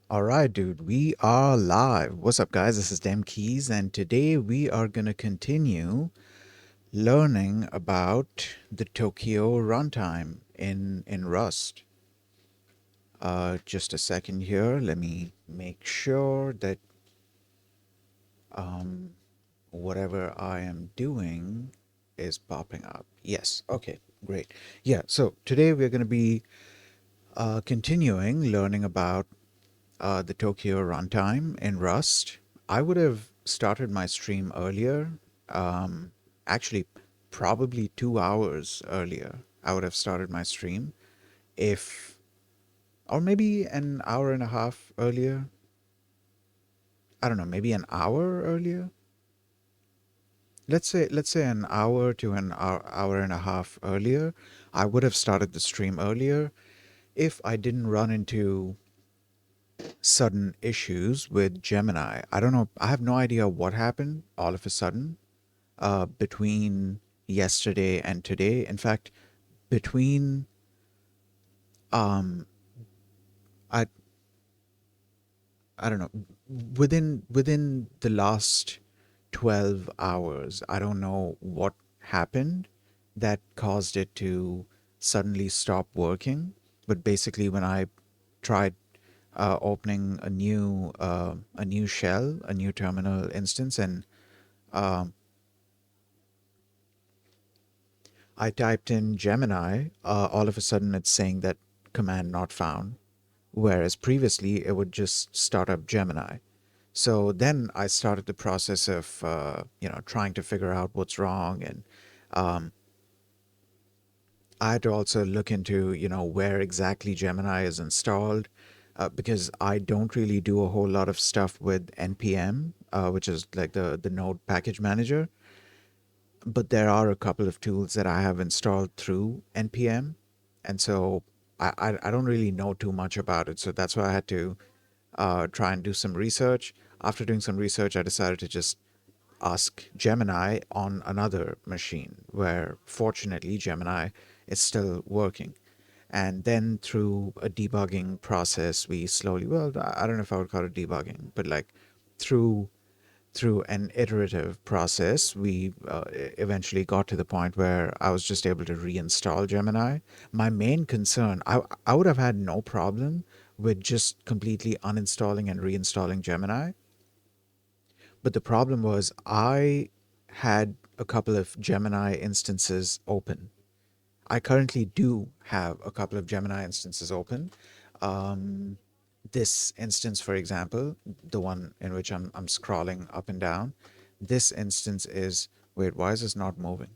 All right, dude, we are live. What's up, guys? This is Dem Keys, and today we are going to continue learning about the Tokio runtime in Rust. Just a second here. Let me make sure that um, whatever I am doing is popping up. Yes, okay, great. Yeah, so today we're going to be continuing learning about the Tokyo runtime in Rust. I would have started my stream earlier, actually, probably 2 hours earlier. I would have started my stream if, or maybe an hour and a half earlier. I don't know, maybe an hour earlier. Let's say an hour to an hour and a half earlier. I would have started the stream earlier if I didn't run into sudden issues with Gemini. I don't know. I have no idea what happened all of a sudden between yesterday and today. In fact, between um, I I don't know, within the last 12 hours, I don't know what happened that caused it to suddenly stop working. But basically, when I tried opening a new shell, a new terminal instance, and um, I typed in Gemini, all of a sudden it's saying that command not found, whereas previously it would just start up Gemini. So then I started the process of trying to figure out what's wrong, and um, I had to also look into where exactly Gemini is installed, because I don't really do a whole lot of stuff with npm, which is like the node package manager. But there are a couple of tools that I have installed through npm, and so I don't really know too much about it. So that's why I had to try and do some research. After doing some research, I decided to just ask Gemini on another machine, where fortunately Gemini is still working. And then through a debugging process, we slowly, well, I don't know if I would call it debugging, but like through through an iterative process, we eventually got to the point where I was just able to reinstall Gemini. My main concern, I would have had no problem with just completely uninstalling and reinstalling Gemini. But the problem was I had a couple of Gemini instances open. I currently do have a couple of Gemini instances open. Um, this instance, for example, the one in which I'm scrolling up and down, this instance is, wait, why is this not moving?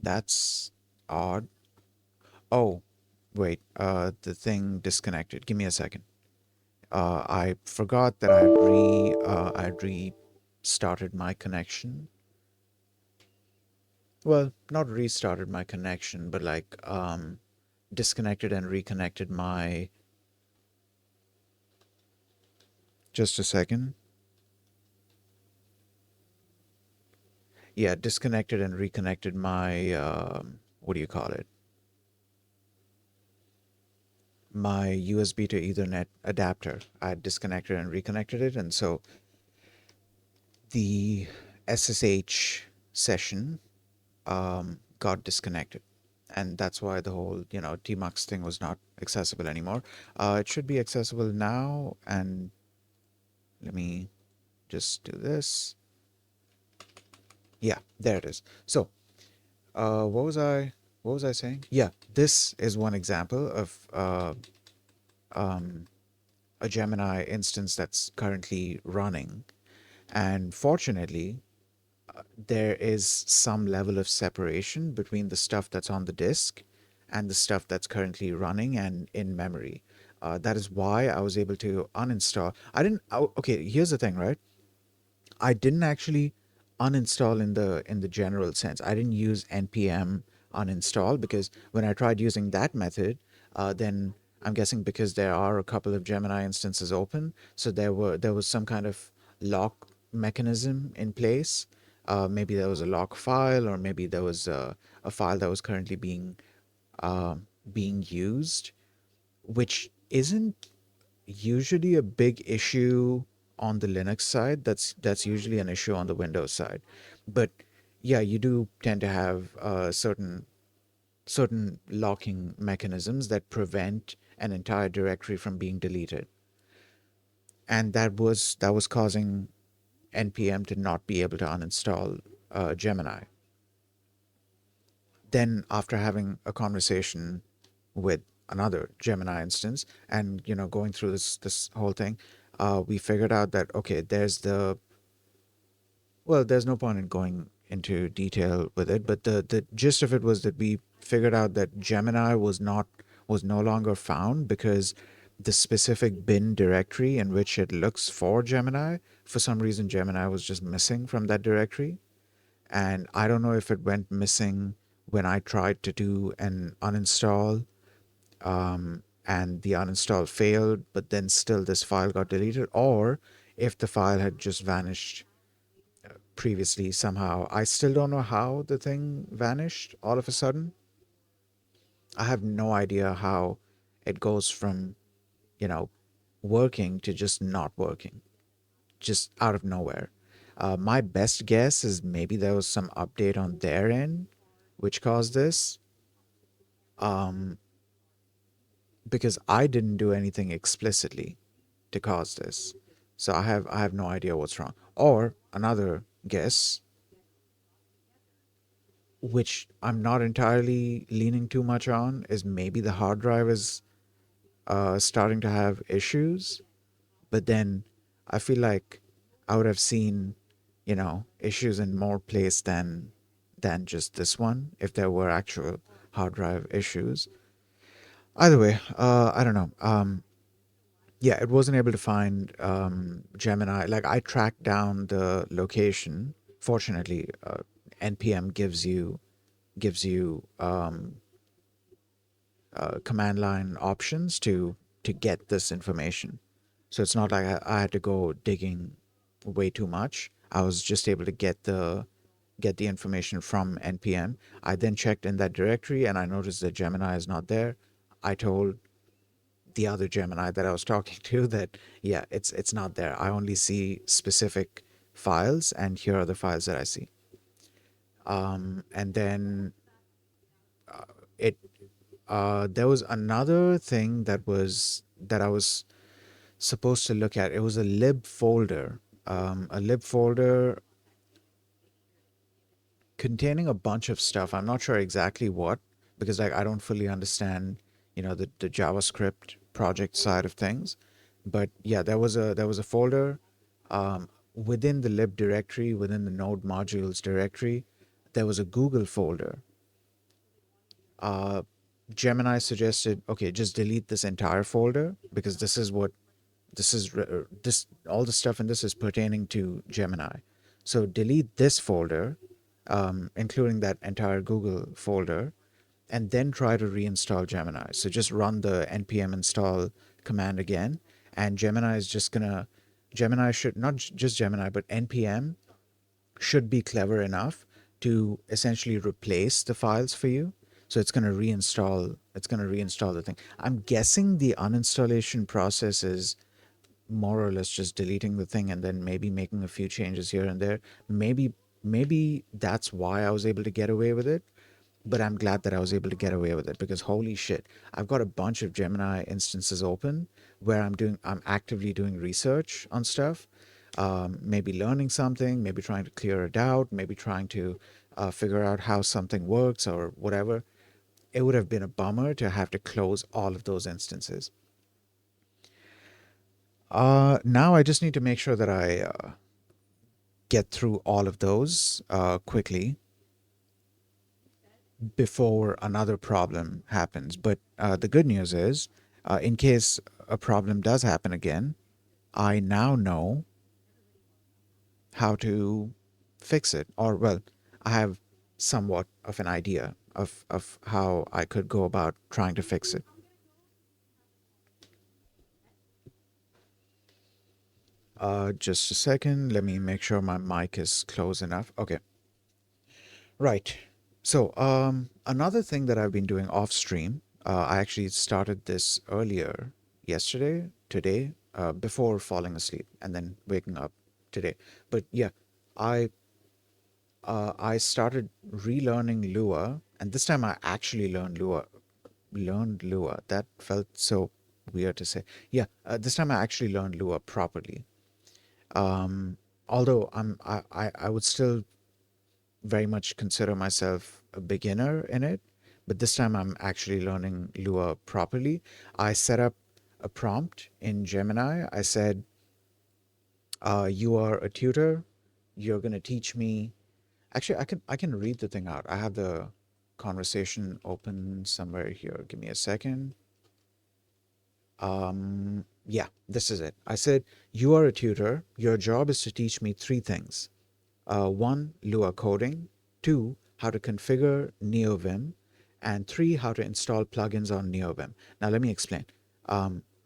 That's odd. Oh, wait, the thing disconnected. Give me a second. I forgot that I'd restarted my connection. Well, not restarted my connection, but like disconnected and reconnected my. Just a second. Yeah, disconnected and reconnected my what do you call it? My USB to Ethernet adapter. I disconnected and reconnected it, and so the SSH session got disconnected, and that's why the whole tmux thing was not accessible anymore. It should be accessible now, and let me just do this. Yeah, there it is. So what was I saying? Yeah, this is one example of um, a Gemini instance that's currently running. And fortunately, there is some level of separation between the stuff that's on the disk and the stuff that's currently running and in memory. That is why I was able to uninstall. I didn't. Okay, here's the thing, right? I didn't actually uninstall in the general sense. I didn't use npm uninstall, because when I tried using that method, then I'm guessing because there are a couple of Gemini instances open, so there was some kind of lock mechanism in place Maybe there was a log file, or maybe there was a file that was currently being used, which isn't usually a big issue on the Linux side. That's usually an issue on the Windows side. But yeah, you do tend to have certain locking mechanisms that prevent an entire directory from being deleted, and that was causing npm to not be able to uninstall Gemini. Then, after having a conversation with another Gemini instance, and going through this whole thing, we figured out that, okay, there's no point in going into detail with it, but the gist of it was that we figured out that Gemini was no longer found because the specific bin directory in which it looks for Gemini, for some reason Gemini was just missing from that directory. And I don't know if it went missing when I tried to do an uninstall, and the uninstall failed, but then still this file got deleted, or if the file had just vanished previously somehow. I still don't know how the thing vanished all of a sudden. I have no idea how it goes from, you know, working to just not working, just out of nowhere. My best guess is maybe there was some update on their end which caused this, because I didn't do anything explicitly to cause this. So I have no idea what's wrong. Or another guess, which I'm not entirely leaning too much on, is maybe the hard drive is starting to have issues. But then I feel like I would have seen, issues in more place than just this one if there were actual hard drive issues. Either way, I don't know. Yeah, it wasn't able to find Gemini. Like, I tracked down the location. Fortunately, npm gives you command line options to get this information. So it's not like I had to go digging way too much. I was just able to get the information from npm. I then checked in that directory and I noticed that Gemini is not there. I told the other Gemini that I was talking to that, yeah, it's not there. I only see specific files, and here are the files that I see. And then it there was another thing that I was supposed to look at. It was a lib folder, containing a bunch of stuff. I'm not sure exactly what, because like I don't fully understand, the JavaScript project side of things. But yeah, there was a folder within the lib directory, within the node modules directory. There was a Google folder. Uh, Gemini suggested, okay, just delete this entire folder because this all the stuff in this is pertaining to Gemini. So delete this folder, including that entire Google folder, and then try to reinstall Gemini. So just run the npm install command again, and Gemini should, not just Gemini, but npm should be clever enough to essentially replace the files for you. So it's going to reinstall the thing. I'm guessing the uninstallation process is more or less just deleting the thing and then maybe making a few changes here and there. Maybe that's why I was able to get away with it. But I'm glad that I was able to get away with it, because holy shit, I've got a bunch of Gemini instances open where I'm actively doing research on stuff, maybe learning something, maybe trying to clear a doubt, maybe trying to figure out how something works or whatever. It would have been a bummer to have to close all of those instances. Now I just need to make sure that I get through all of those quickly before another problem happens. But the good news is, in case a problem does happen again, I now know how to fix it. Or, well, I have somewhat of an idea of how I could go about trying to fix it. Just a second. Let me make sure my mic is close enough. Okay. Right. So, another thing that I've been doing off stream, I actually started this earlier yesterday, today, before falling asleep and then waking up today. But yeah, I I started relearning Lua, and this time I actually learned Lua. Learned Lua. That felt so weird to say. Yeah, this time I actually learned Lua properly. Um, Although I would still very much consider myself a beginner in it, but this time I'm actually learning Lua properly. I set up a prompt in Gemini. I said, "You are a tutor. You're going to teach me." Actually, I can read the thing out. I have the conversation open somewhere here. Give me a second. Yeah, this is it. I said, "You are a tutor. Your job is to teach me three things. One, Lua coding, two, how to configure NeoVim, and three, how to install plugins on NeoVim." Now, let me explain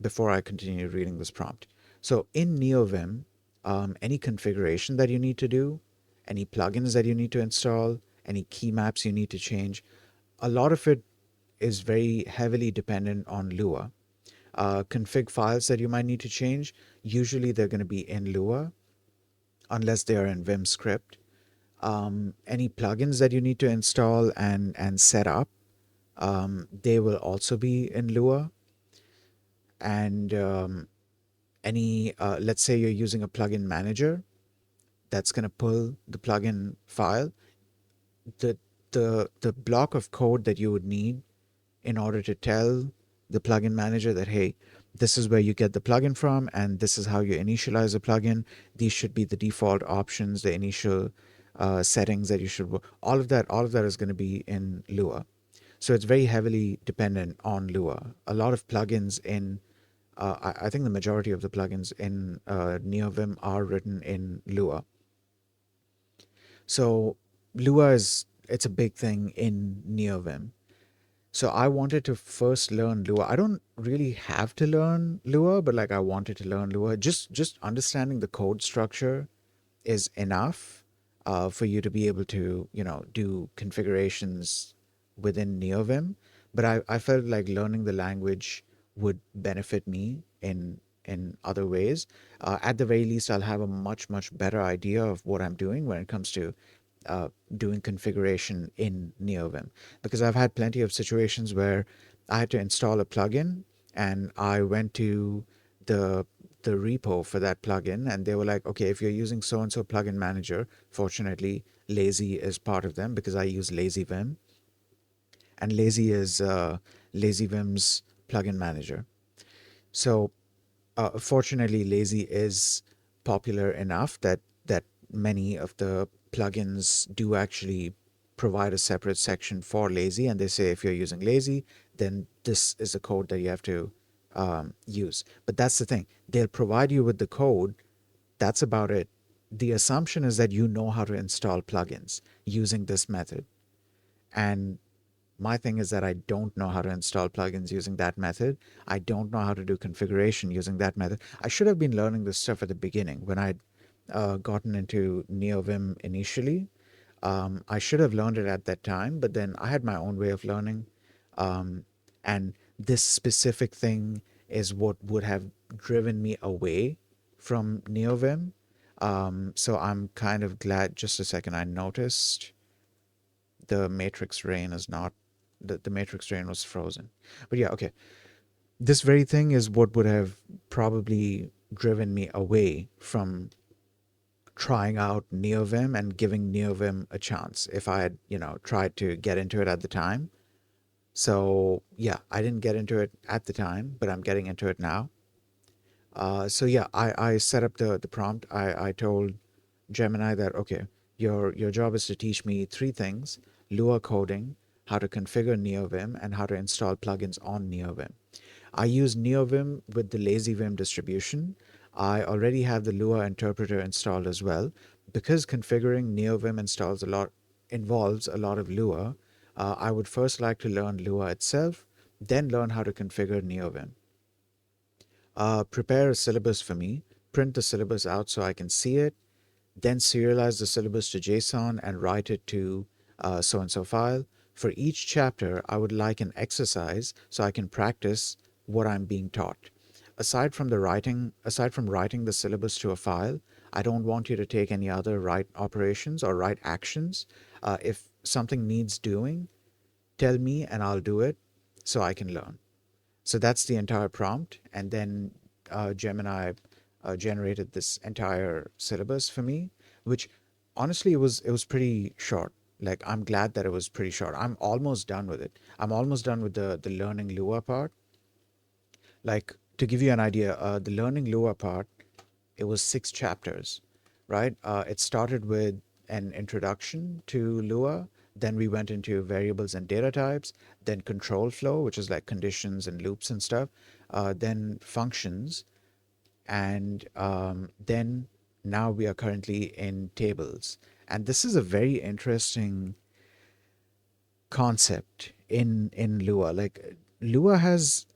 before I continue reading this prompt. So, in NeoVim, any configuration that you need to do, any plugins that you need to install, any key maps you need to change, a lot of it is very heavily dependent on Lua. Config files that you might need to change, usually they're going to be in Lua unless they are in Vim script. Any plugins that you need to install and set up, they will also be in Lua. And any let's say you're using a plugin manager that's going to pull the plugin file, the the block of code that you would need in order to tell the plugin manager that, hey, this is where you get the plugin from and this is how you initialize the plugin. These should be the default options, the initial settings that you should all of that is going to be in Lua. So it's very heavily dependent on Lua. A lot of plugins in I think the majority of the plugins in NeoVim are written in Lua. So Lua is it's a big thing in NeoVim. So I wanted to first learn Lua. I don't really have to learn Lua, but like I wanted to learn Lua. Just understanding the code structure is enough for you to be able to, do configurations within NeoVim. But I felt like learning the language would benefit me in other ways. At the very least, I'll have a much better idea of what I'm doing when it comes to doing configuration in NeoVim, because I've had plenty of situations where I had to install a plugin and I went to the the repo for that plugin and they were like, okay, if you're using so and so plugin manager, fortunately Lazy is part of them because I use LazyVim, and Lazy is LazyVim's plugin manager. So fortunately, Lazy is popular enough that many of the plugins do actually provide a separate section for Lazy, and they say if you're using Lazy, then this is the code that you have to use. But that's the thing; they'll provide you with the code. That's about it. The assumption is that you know how to install plugins using this method, and my thing is that I don't know how to install plugins using that method. I don't know how to do configuration using that method. I should have been learning this stuff at the beginning when I'd gotten into NeoVim initially. I should have learned it at that time, but then I had my own way of learning. Um, and this specific thing is what would have driven me away from NeoVim. So I'm kind of glad. Just a second, I noticed the matrix rain is not the matrix rain was frozen. But yeah, okay, this very thing is what would have probably driven me away from trying out NeoVim and giving NeoVim a chance if I had, tried to get into it at the time. So yeah, I didn't get into it at the time, but I'm getting into it now. So yeah, I set up the prompt. I told Gemini that, okay, your job is to teach me three things: Lua coding, how to configure NeoVim, and how to install plugins on NeoVim. I use NeoVim with the LazyVim distribution. I already have the Lua interpreter installed as well. Because configuring NeoVim involves a lot of Lua, I would first like to learn Lua itself, then learn how to configure NeoVim. Prepare a syllabus for me, print the syllabus out so I can see it, then serialize the syllabus to JSON and write it to so and so file. For each chapter, I would like an exercise so I can practice what I'm being taught. Aside from writing the syllabus to a file, I don't want you to take any other write operations or write actions. If something needs doing, tell me and I'll do it so I can learn. So that's the entire prompt. And then Gemini generated this entire syllabus for me, which honestly it was pretty short. Like I'm glad that it was pretty short. I'm almost done with it. I'm almost done with the learning Lua part. Like to give you an idea, the learning Lua part, it was 6 chapters, right? It started with an introduction to Lua. Then we went into variables and data types, then control flow, which is like conditions and loops and stuff, then functions, and then now we are currently in tables. And this is a very interesting concept in Lua. Like Lua has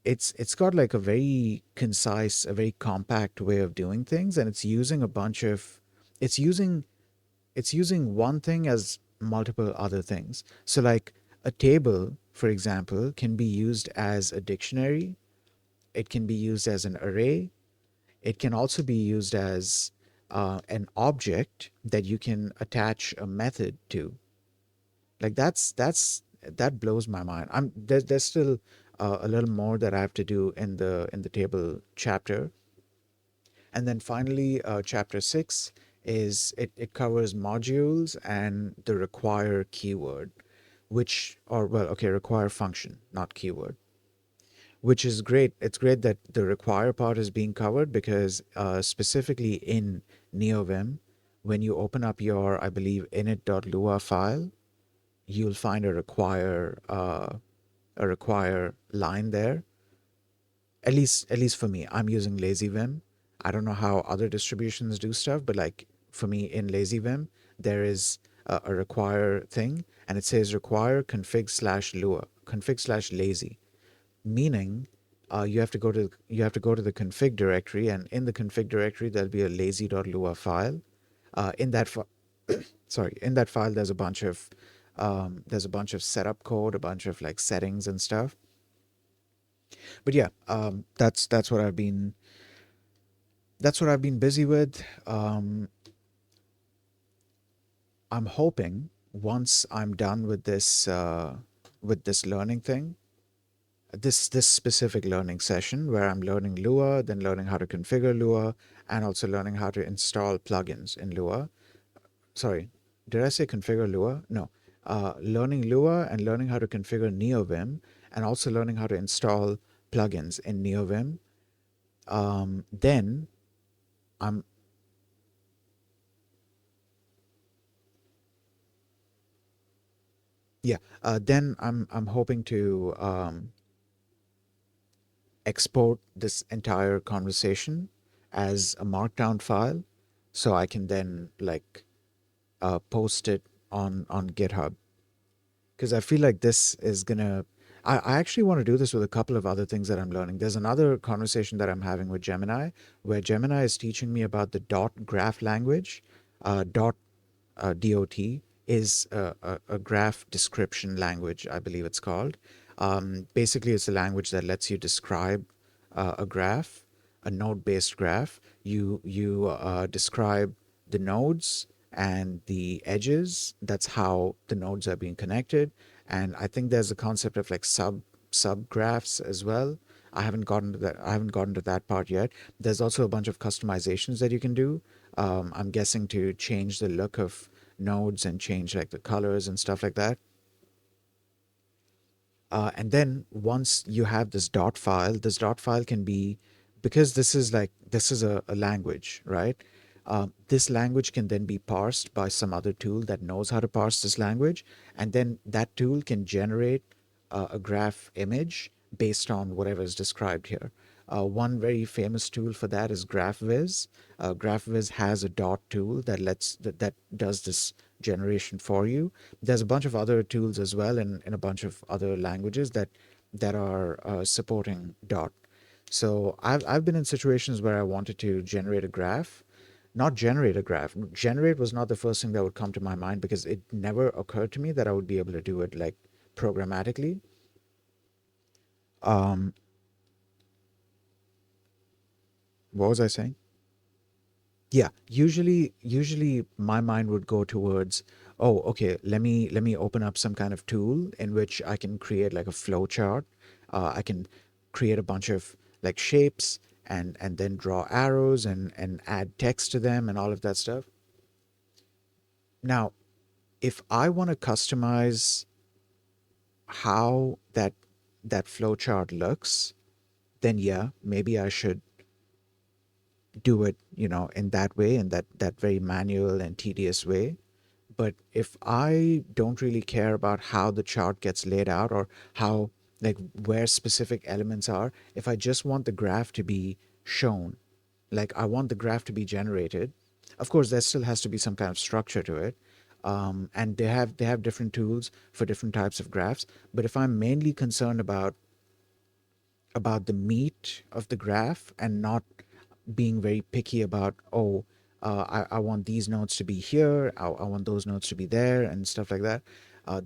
it's got like a very concise, a very compact way of doing things, and it's using a bunch of it's using it's using one thing as multiple other things. So like a table, for example, can be used as a dictionary, it can be used as an array, it can also be used as an object that you can attach a method to. Like that blows my mind. There's still a little more that I have to do in the table chapter. And then finally, chapter 6 it covers modules and the require keyword, which, or well, okay, require function, not keyword, which is great. It's great that the require part is being covered because specifically in NeoVim, when you open up your, I believe, init.lua file, you'll find a require line there. At least for me, I'm using LazyVim. I don't know how other distributions do stuff, but like for me in LazyVim, there is a require thing, and it says require config/lua, config/lazy, meaning you have to go to the config directory, and in the config directory there'll be a lazy.lua file. In that sorry, in that file there's a bunch of setup code, a bunch of like settings and stuff. But yeah, that's what I've been busy with. I'm hoping once I'm done with this learning thing, this specific learning session where I'm learning Lua, then learning how to configure Lua, and also learning how to install plugins in Lua. Sorry, did I say configure Lua? No. Learning Lua and learning how to configure NeoVim, and also learning how to install plugins in NeoVim. Then I'm yeah. Then I'm hoping to export this entire conversation as a markdown file, so I can then like post it on GitHub, because I feel like this is gonna. I actually want to do this with a couple of other things that I'm learning. There's another conversation that I'm having with Gemini, where Gemini is teaching me about the dot graph language. Dot DOT is a graph description language, I believe it's called. Basically, it's a language that lets you describe a graph, a node-based graph. You describe the nodes and the edges. That's how the nodes are being connected. And I think there's a concept of like sub graphs as well. I haven't gotten to that part yet. There's also a bunch of customizations that you can do. I'm guessing to change the look of nodes and change like the colors and stuff like that. And then once you have this dot file can be, because this is a language, right? This language can then be parsed by some other tool that knows how to parse this language, and then that tool can generate a graph image based on whatever is described here. One very famous tool for that is GraphViz. GraphViz has a dot tool that does this generation for you. There's a bunch of other tools as well in a bunch of other languages that are supporting dot. So I've been in situations where I wanted to generate a graph, not generate a graph. Generate was not the first thing that would come to my mind because it never occurred to me that I would be able to do it like programmatically. Um, what was I saying? Yeah, usually my mind would go towards, oh, okay, let me open up some kind of tool in which I can create like a flow chart. I can create a bunch of like shapes and then draw arrows and add text to them and all of that stuff. Now, if I want to customize how that flow chart looks, then yeah, maybe I should do it, in that way, in that very manual and tedious way. But if I don't really care about how the chart gets laid out or how, like, where specific elements are, if I just want the graph to be shown, like I want the graph to be generated, of course there still has to be some kind of structure to it. And they have different tools for different types of graphs. But if I'm mainly concerned about the meat of the graph and not being very picky about, oh, I want these nodes to be here, I want those nodes to be there and stuff like that,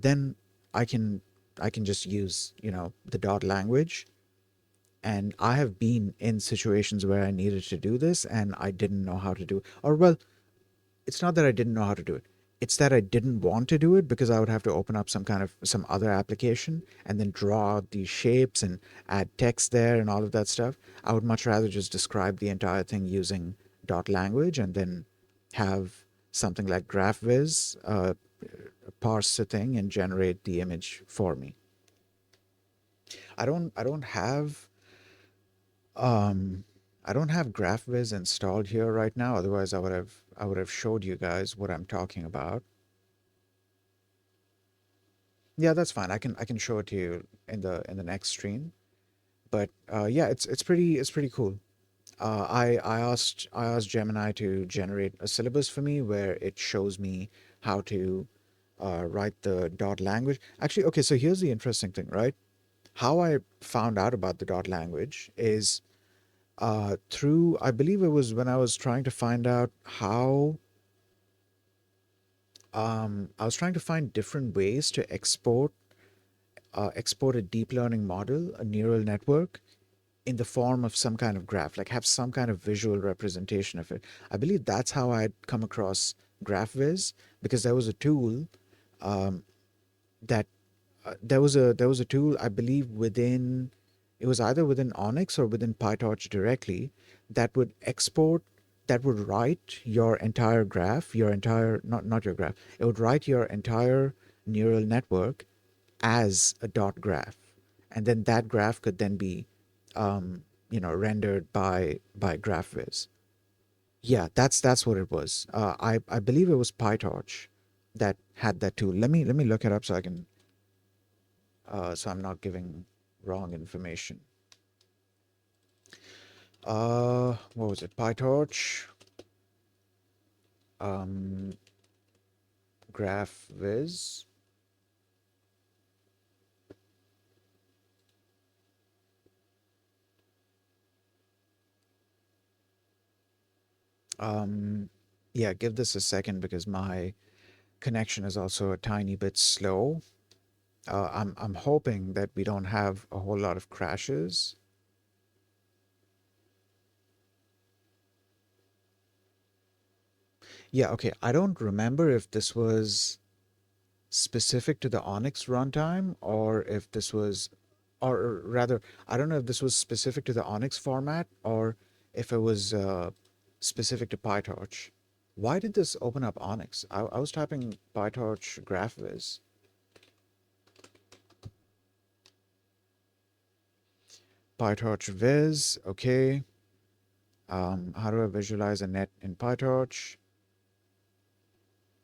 then I can I can just use, the dot language. And I have been in situations where I needed to do this and I didn't know how to do it. Or, well, it's not that I didn't know how to do it. It's that I didn't want to do it because I would have to open up some other application and then draw out these shapes and add text there and all of that stuff. I would much rather just describe the entire thing using dot language and then have something like GraphViz parse the thing and generate the image for me. I don't have um I don't have GraphViz installed here right now. Otherwise, I would have showed you guys what I'm talking about. Yeah, that's fine. I can show it to you in the next stream. But yeah, it's pretty cool. I asked Gemini to generate a syllabus for me where it shows me how to write the dot language. Actually, okay, so here's the interesting thing, right? How I found out about the dot language is through, I believe it was when I was trying to find out how I was trying to find different ways to export a deep learning model, a neural network, in the form of some kind of graph, like have some kind of visual representation of it. I believe that's how I'd come across GraphViz, because there was a tool that there was a tool, I believe, within, it was either within Onyx or within PyTorch directly, that would export, that would write your entire graph, your entire, not your graph, it would write your entire neural network as a dot graph, and then that graph could then be rendered by GraphViz. Yeah, that's what it was. I believe it was PyTorch that had that tool. Let me look it up so I can so I'm not giving wrong information. What was it? PyTorch, um, GraphViz. Um, yeah, give this a second because my connection is also a tiny bit slow. I'm hoping that we don't have a whole lot of crashes. Yeah, okay. I don't remember if this was specific to the Onyx runtime or if this was, or rather, I don't know if this was specific to the Onyx format or if it was specific to PyTorch. Why did this open up Onyx? I was typing PyTorch GraphViz. PyTorch Viz, okay. How do I visualize a net in PyTorch?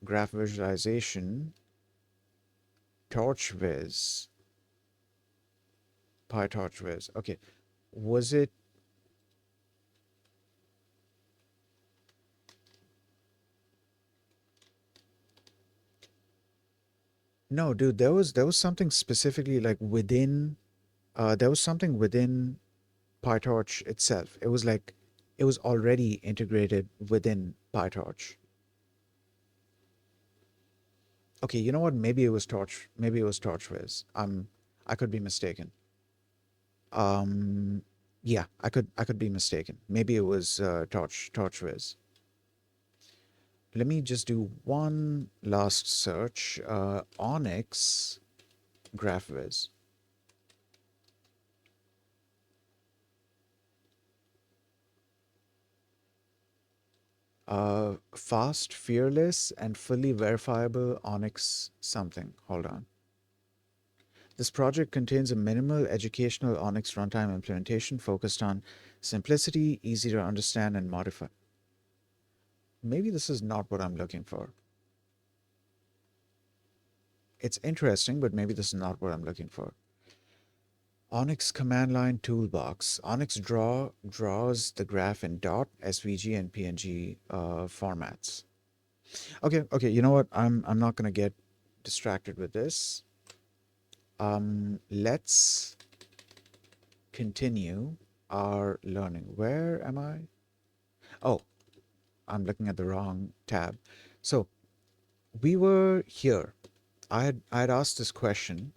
Graph visualization, TorchViz, PyTorchViz. Okay, was it? No, dude. There was something specifically like within. There was something within. PyTorch itself. It was like it was already integrated within PyTorch. Okay, you know what? Maybe it was Torch. Maybe it was TorchWiz. I could be mistaken. Um, yeah, I could be mistaken. Maybe it was TorchWiz. Let me just do one last search. Onyx GraphViz. Fast, fearless, and fully verifiable Onyx something. Hold on. This project contains a minimal educational Onyx runtime implementation focused on simplicity, easy to understand, and modify. Maybe this is not what I'm looking for. It's interesting, but maybe this is not what I'm looking for. Onyx command line toolbox. Onyx draws the graph in dot, SVG, and PNG formats. Okay. You know what? I'm not gonna get distracted with this. Let's continue our learning. Where am I? Oh, I'm looking at the wrong tab. So we were here. I had asked this question,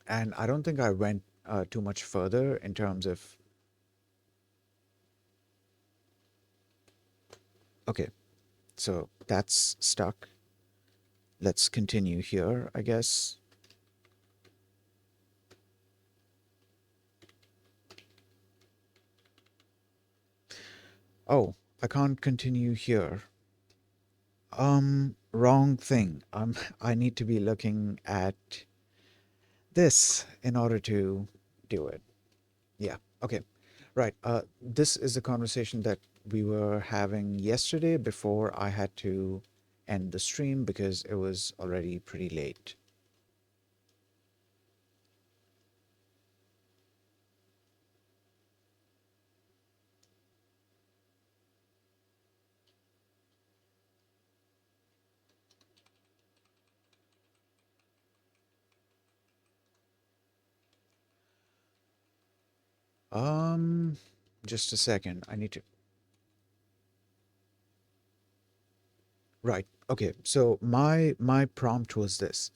and I don't think I went too much further in terms of. Okay, so that's stuck. Let's continue here, I guess. Oh, I can't continue here. Wrong thing. I need to be looking at this in order to do it. Yeah. Okay. Right. This is a conversation that we were having yesterday before I had to end the stream because it was already pretty late. Um, just a second. I need to. Right. Okay. So my prompt was this.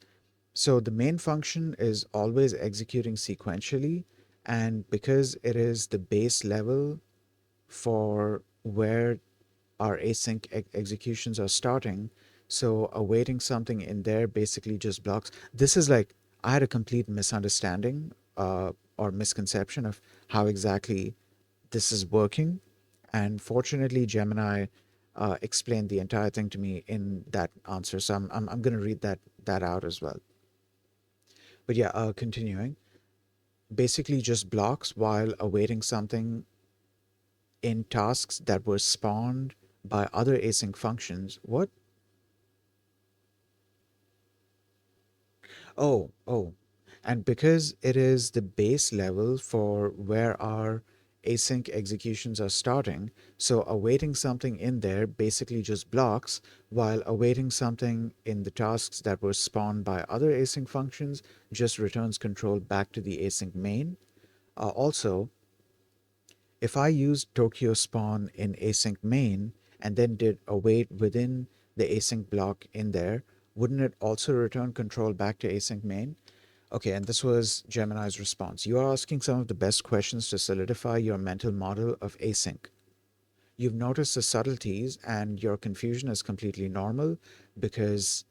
So the main function is always executing sequentially, and because it is the base level for where our async executions are starting, so awaiting something in there basically just blocks. This is like I had a complete misunderstanding or misconception of how exactly this is working, and fortunately Gemini explained the entire thing to me in that answer. So I'm going to read that out as well. But yeah, continuing. Basically just blocks while awaiting something in tasks that were spawned by other async functions. What? Oh. And because it is the base level for where our async executions are starting, so awaiting something in there basically just blocks, while awaiting something in the tasks that were spawned by other async functions just returns control back to the async main. Also, if I used Tokio spawn in async main and then did await within the async block in there, wouldn't it also return control back to async main? Okay, and this was Gemini's response. You are asking some of the best questions to solidify your mental model of async. You've noticed the subtleties, and your confusion is completely normal because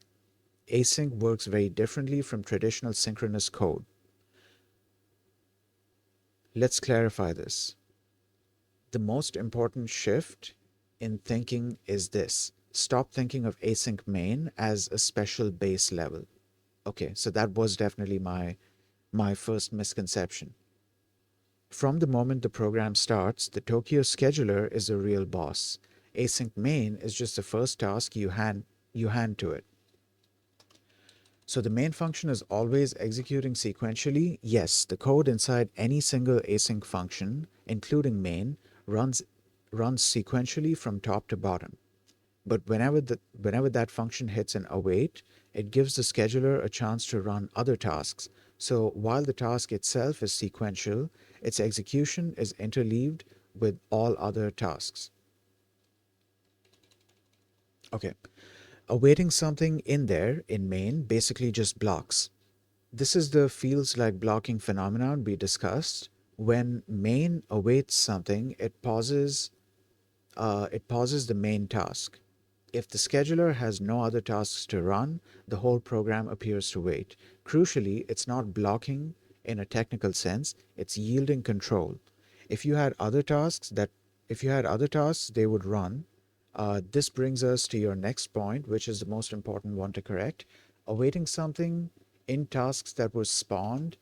async works very differently from traditional synchronous code. Let's clarify this. The most important shift in thinking is this. Stop thinking of async main as a special base level. Okay, so that was definitely my first misconception. From the moment the program starts, the Tokyo scheduler is the real boss. Async main is just the first task you hand to it. So the main function is always executing sequentially. Yes, the code inside any single async function, including main, runs runs sequentially from top to bottom. But whenever that function hits an await, it gives the scheduler a chance to run other tasks. So while the task itself is sequential, Its execution is interleaved with all other tasks. Okay, awaiting something in there in main basically just blocks. This is the feels like blocking phenomenon we discussed. When main awaits something, it pauses the main task. If the scheduler has no other tasks to run, the whole program appears to wait. Crucially, it's not blocking in a technical sense, it's yielding control. If you had other tasks that if you had other tasks, they would run. This brings us to your next point, which is the most important one to correct. Awaiting something in tasks that were spawned.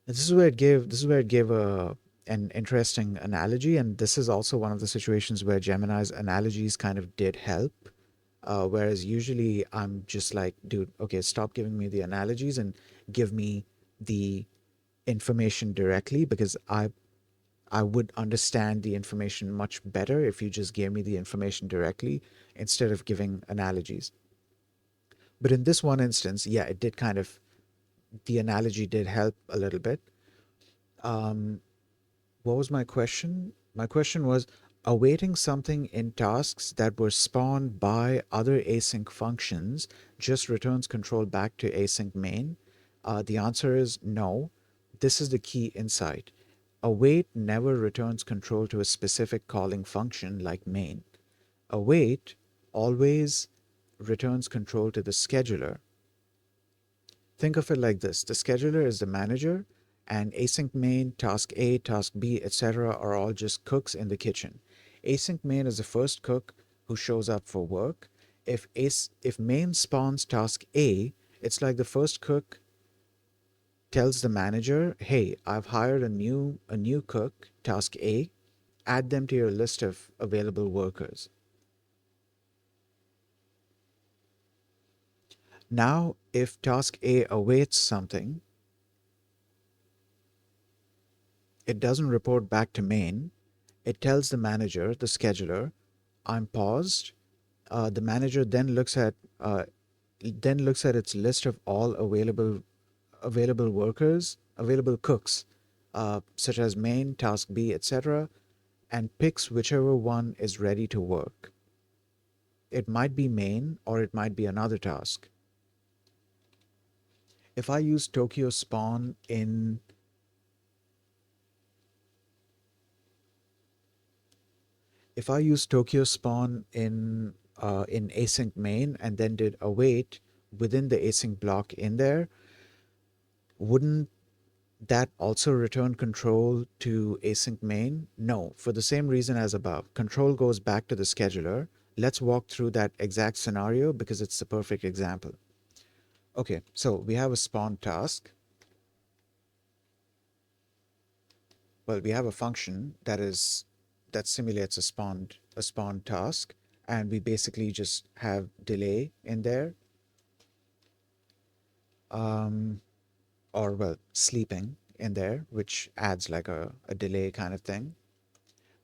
This is where it gave a an interesting analogy, and this is also one of the situations where Gemini's analogies kind of did help. Whereas usually I'm just like, dude, okay, stop giving me the analogies and give me the information directly, because I would understand the information much better if you just gave me the information directly instead of giving analogies. But in this one instance, yeah, it did kind of, the analogy did help a little bit. Um, what was my question? My question was awaiting something in tasks that were spawned by other async functions just returns control back to async main. The answer is no. This is the key insight. Await never returns control to a specific calling function like main. Await always returns control to the scheduler. Think of it like this: the scheduler is the manager, and async main, task A, task B, etc. are all just cooks in the kitchen. Async main is the first cook who shows up for work. If main spawns task A, it's like the first cook tells the manager, "Hey, I've hired a new cook, task A. Add them to your list of available workers." Now, if task A awaits something, it doesn't report back to main. It tells the manager, the scheduler, "I'm paused." The manager then looks at its list of all available workers, available cooks, such as main, task B, etc., and picks whichever one is ready to work. It might be main or it might be another task. If I use Tokio spawn in if I use Tokio spawn in async main and then did await within the async block in there, wouldn't that also return control to async main? No, for the same reason as above. Control goes back to the scheduler. Let's walk through that exact scenario because it's the perfect example. Okay, so we have a spawn task. Well, we have a function that simulates a spawn task, and we basically just have delay in there, um, or well, sleeping in there, which adds like a delay kind of thing.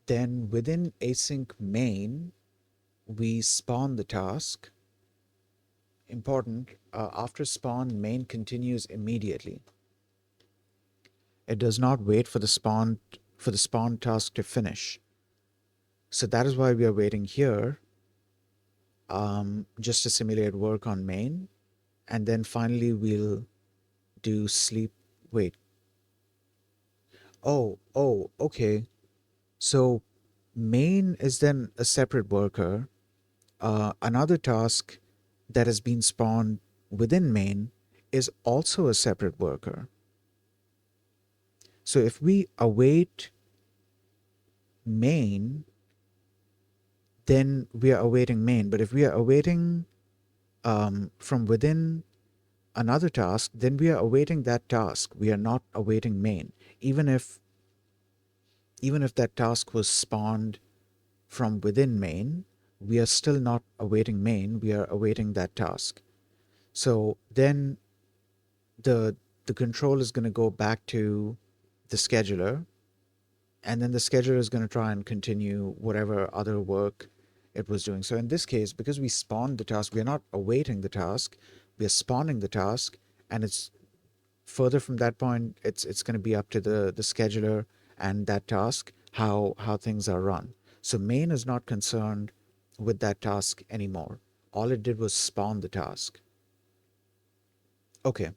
Then within async main, we spawn the task. Important, after spawn, main continues immediately. It does not wait for the spawn task to finish. So that is why we are waiting here, just to simulate work on main, and then finally we'll do sleep. Wait. Oh, okay. So main is then a separate worker. Another task that has been spawned within main is also a separate worker. So if we await main, then we are awaiting main. But if we are awaiting from within another task, then we are awaiting that task. We are not awaiting main. Even if even if that task was spawned from within main, we are still not awaiting main. We are awaiting that task. So then the the control is going to go back to the scheduler, and then the scheduler is going to try and continue whatever other work it was doing. So in this case, because we spawned the task, we are not awaiting the task, we are spawning the task, and it's further from that point, it's going to be up to the scheduler and that task how things are run. So main is not concerned with that task anymore. All it did was spawn the task. Okay,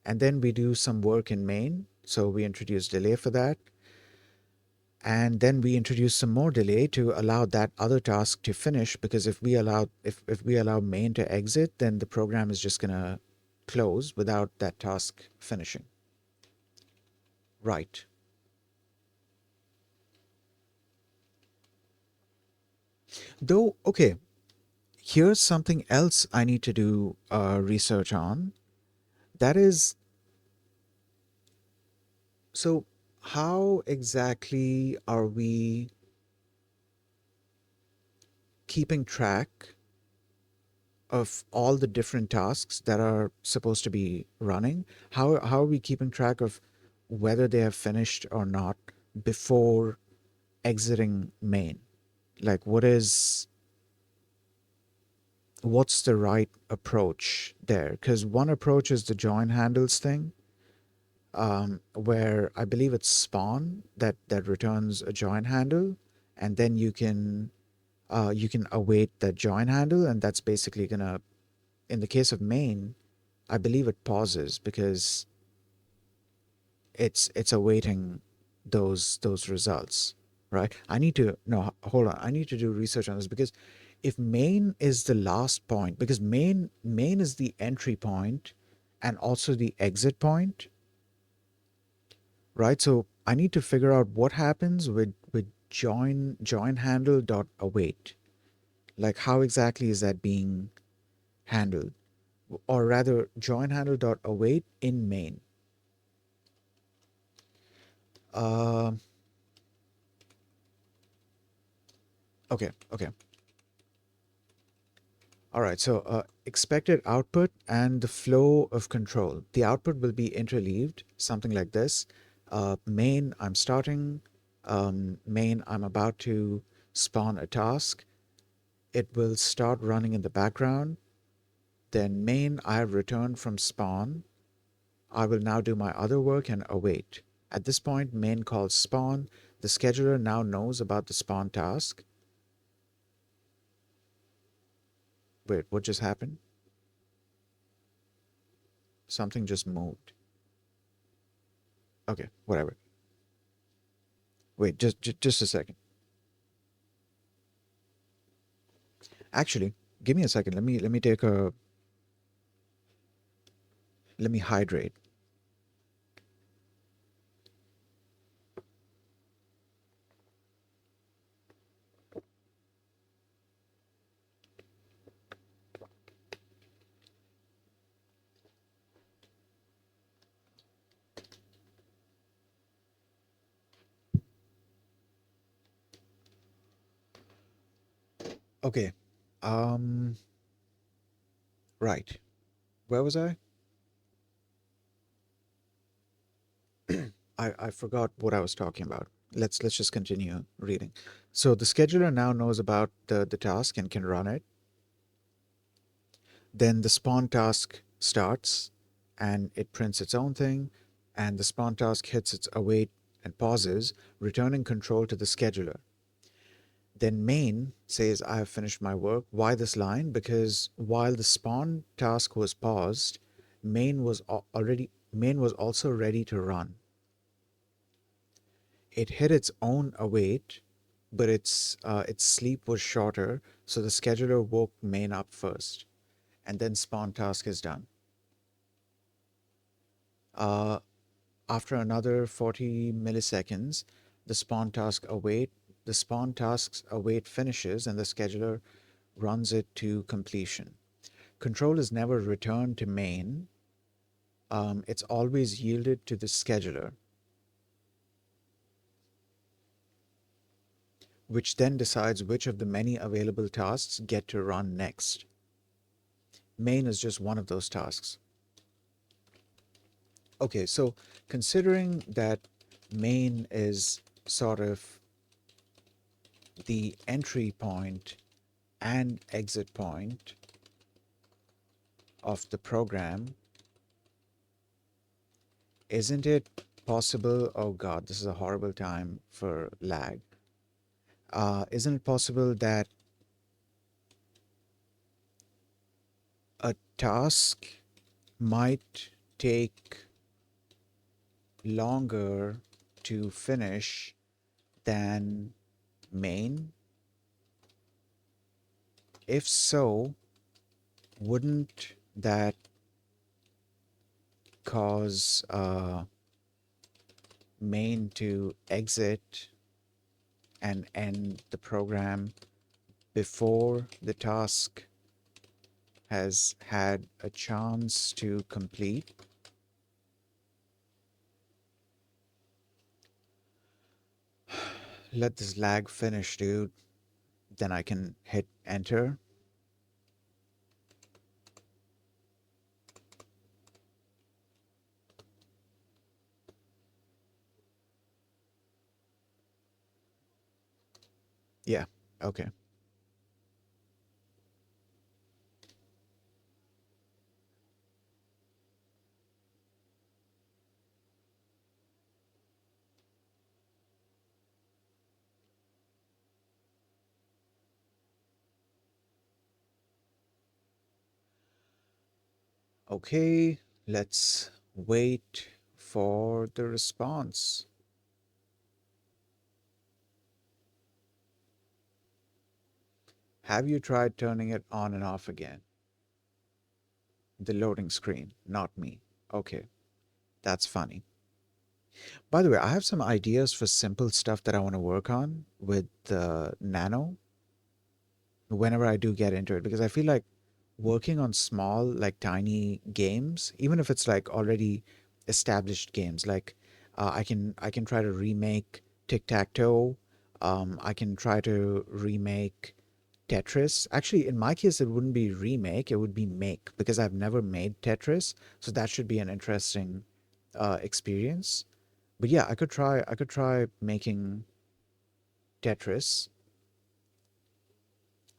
and then we do some work in main. So we introduce delay for that. And then we introduce some more delay to allow that other task to finish, because if we allow main to exit, then the program is just going to close without that task finishing. Right. Though, okay, here's something else I need to do research on. That is, so how exactly are we keeping track of all the different tasks that are supposed to be running? How are we keeping track of whether they have finished or not before exiting main? Like, what's the right approach there? Because one approach is the join handles thing, where I believe it's spawn that returns a join handle, and then you can await that join handle, and that's basically gonna, in the case of main, I believe it pauses because it's awaiting those results, right? I need to no hold on. I need to do research on this, because if main is the last point, because main is the entry point and also the exit point, right? So I need to figure out what happens with join handle dot await. Like, how exactly is that being handled? Or rather, join handle dot await in main. Uh, okay. All right, so expected output and the flow of control. The output will be interleaved, something like this. Main, I'm starting. Main, I'm about to spawn a task. It will start running in the background. Then main, I have returned from spawn. I will now do my other work and await. At this point, main calls spawn. The scheduler now knows about the spawn task. Wait, what just happened? Something just moved. Okay, whatever. Wait, just a second. Actually, give me a second. Let me take a let me hydrate. Okay. Um right. Where was I? I forgot what I was talking about. Let's just continue reading. So the scheduler now knows about the task and can run it. Then the spawn task starts and it prints its own thing, and the spawn task hits its await and pauses, returning control to the scheduler. Then main says, I have finished my work. Why this line? Because while the spawn task was paused, main was also ready to run. It hit its own await, but its sleep was shorter, so the scheduler woke main up first, and then spawn task is done. Uh, After another 40 milliseconds, the spawn task's await finishes, and the scheduler runs it to completion. Control is never returned to main. It's always yielded to the scheduler, which then decides which of the many available tasks get to run next. Main is just one of those tasks. Okay, so considering that main is sort of the entry point and exit point of the program, isn't it possible? Oh God, this is a horrible time for lag. Isn't it possible that a task might take longer to finish than main? If so, wouldn't that cause main to exit and end the program before the task has had a chance to complete? Let this lag finish, dude. Then I can hit enter. Yeah, okay. Okay, let's wait for the response. Have you tried turning it on and off again? The loading screen, not me. Okay, that's funny. By the way, I have some ideas for simple stuff that I want to work on with Nano whenever I do get into it, because I feel like working on small, like tiny games, even if it's like already established games, like I can try to remake Tic Tac Toe. I can try to remake Tetris. Actually, in my case, it wouldn't be remake; it would be make, because I've never made Tetris, so that should be an interesting experience. But yeah, I could try making Tetris.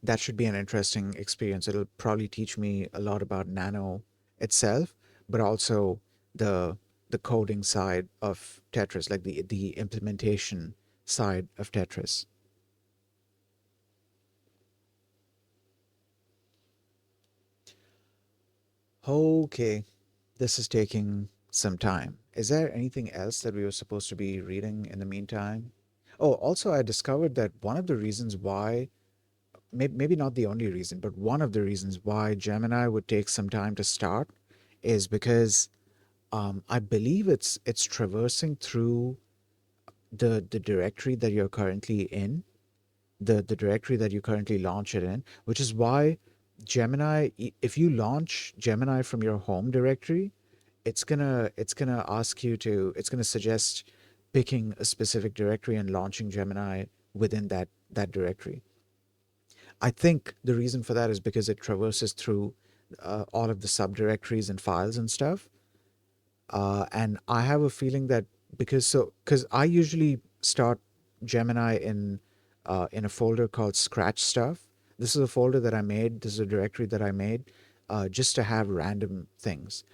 That should be an interesting experience. It'll probably teach me a lot about Nano itself, but also the the coding side of Tetris, like the implementation side of Tetris. Okay, this is taking some time. Is there anything else that we were supposed to be reading in the meantime? Oh, also, I discovered that one of the reasons why, maybe not the only reason, but one of the reasons why Gemini would take some time to start is because I believe it's traversing through the directory that you're currently in, the directory that you currently launch it in, which is why Gemini, if you launch Gemini from your home directory, it's gonna ask you to, it's gonna suggest picking a specific directory and launching Gemini within that directory. I think the reason for that is because it traverses through all of the subdirectories and files and stuff. And I have a feeling that because I usually start Gemini in a folder called Scratch Stuff. This is a folder that I made. This is a directory that I made just to have random things,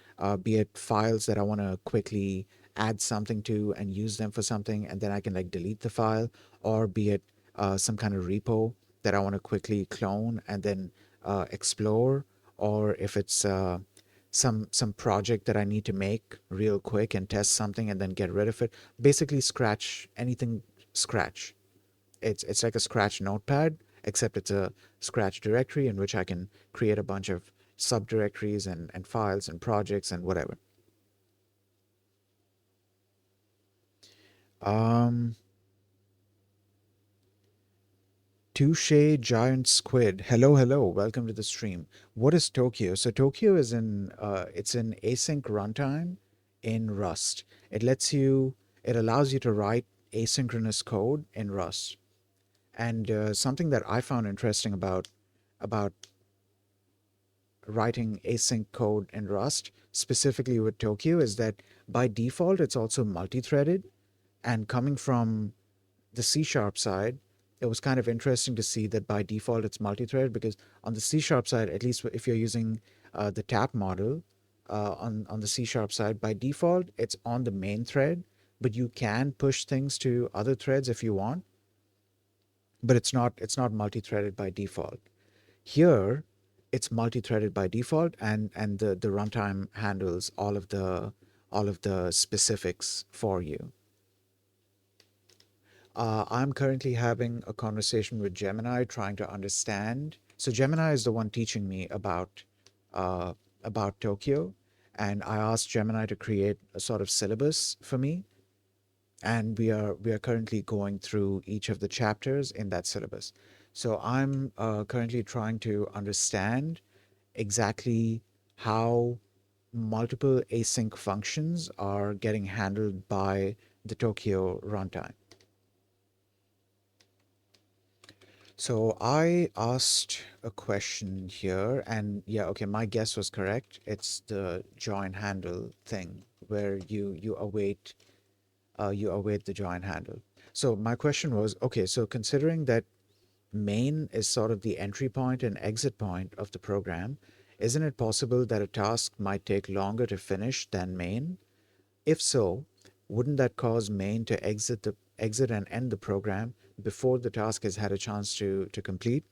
be it files that I want to quickly add something to and use them for something, and then I can like delete the file, or be it some kind of repo that I want to quickly clone and then explore, or if it's some project that I need to make real quick and test something and then get rid of it. Basically, Scratch anything Scratch. It's like a Scratch notepad, except it's a Scratch directory in which I can create a bunch of subdirectories and files and projects and whatever. Um, Touche Giant Squid. Hello, hello. Welcome to the stream. What is Tokio? So Tokio is in it's an async runtime in Rust. It lets you, it allows you to write asynchronous code in Rust. And something that I found interesting about writing async code in Rust, specifically with Tokio, is that by default it's also multi-threaded. And coming from the C sharp side, it was kind of interesting to see that by default it's multi-threaded, because on the C sharp side, at least if you're using the tap model, on the C sharp side. By default, it's on the main thread, but you can push things to other threads if you want, but it's not multi-threaded by default. Here, it's multi-threaded by default, and the runtime handles all of the specifics for you. I'm currently having a conversation with Gemini, trying to understand. So Gemini is the one teaching me uh, about Tokio, and I asked Gemini to create a sort of syllabus for me, and we are currently going through each of the chapters in that syllabus. So I'm currently trying to understand exactly how multiple async functions are getting handled by the Tokio runtime. So I asked a question here, and yeah, okay, my guess was correct. It's the join handle thing where you await the join handle. So my question was, okay, so considering that main is sort of the entry point and exit point of the program, isn't it possible that a task might take longer to finish than main? If so, wouldn't that cause main to exit and end the program before the task has had a chance to complete?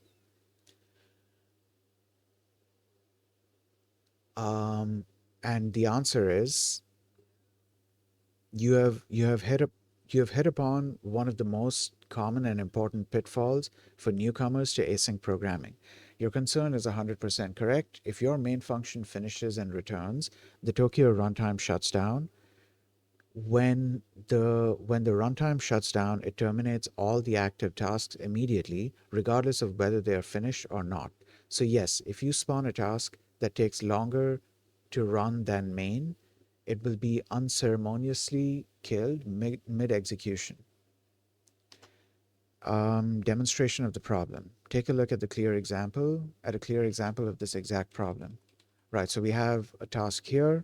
Um, and the answer is you have hit upon one of the most common and important pitfalls for newcomers to async programming. Your concern is 100% correct. If your main function finishes and returns, the Tokio runtime shuts down. When the runtime shuts down, it terminates all the active tasks immediately, regardless of whether they are finished or not. So yes, if you spawn a task that takes longer to run than main, it will be unceremoniously killed mid execution. Demonstration of the problem. Take a look at a clear example of this exact problem. Right, so we have a task here,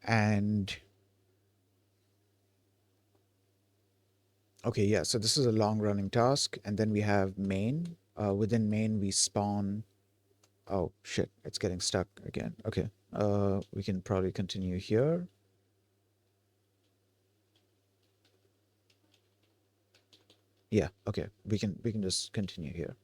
and okay, yeah, so this is a long running task, and then we have main. Within main, we spawn. Oh, shit, it's getting stuck again. Okay, we can probably continue here. Yeah, okay, we can just continue here.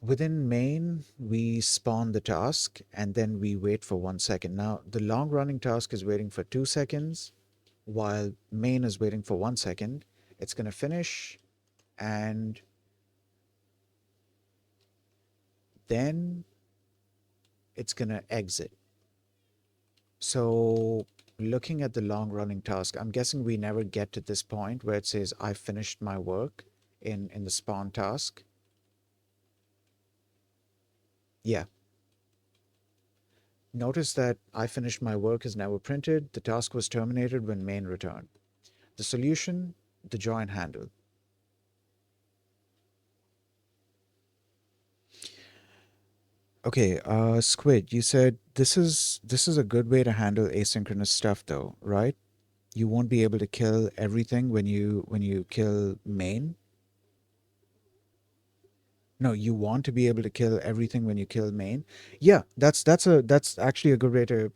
Within main, we spawn the task and then we wait for 1 second. Now, the long running task is waiting for 2 seconds while main is waiting for 1 second. It's going to finish and then it's going to exit. So, looking at the long running task, I'm guessing we never get to this point where it says I finished my work in the spawn task. Yeah. Notice that I finished my work is never printed. The task was terminated when main returned. The solution, the join handle. Okay, Squid, you said this is a good way to handle asynchronous stuff though, right? You won't be able to kill everything when you kill main. No, you want to be able to kill everything when you kill main. Yeah, that's actually a good way to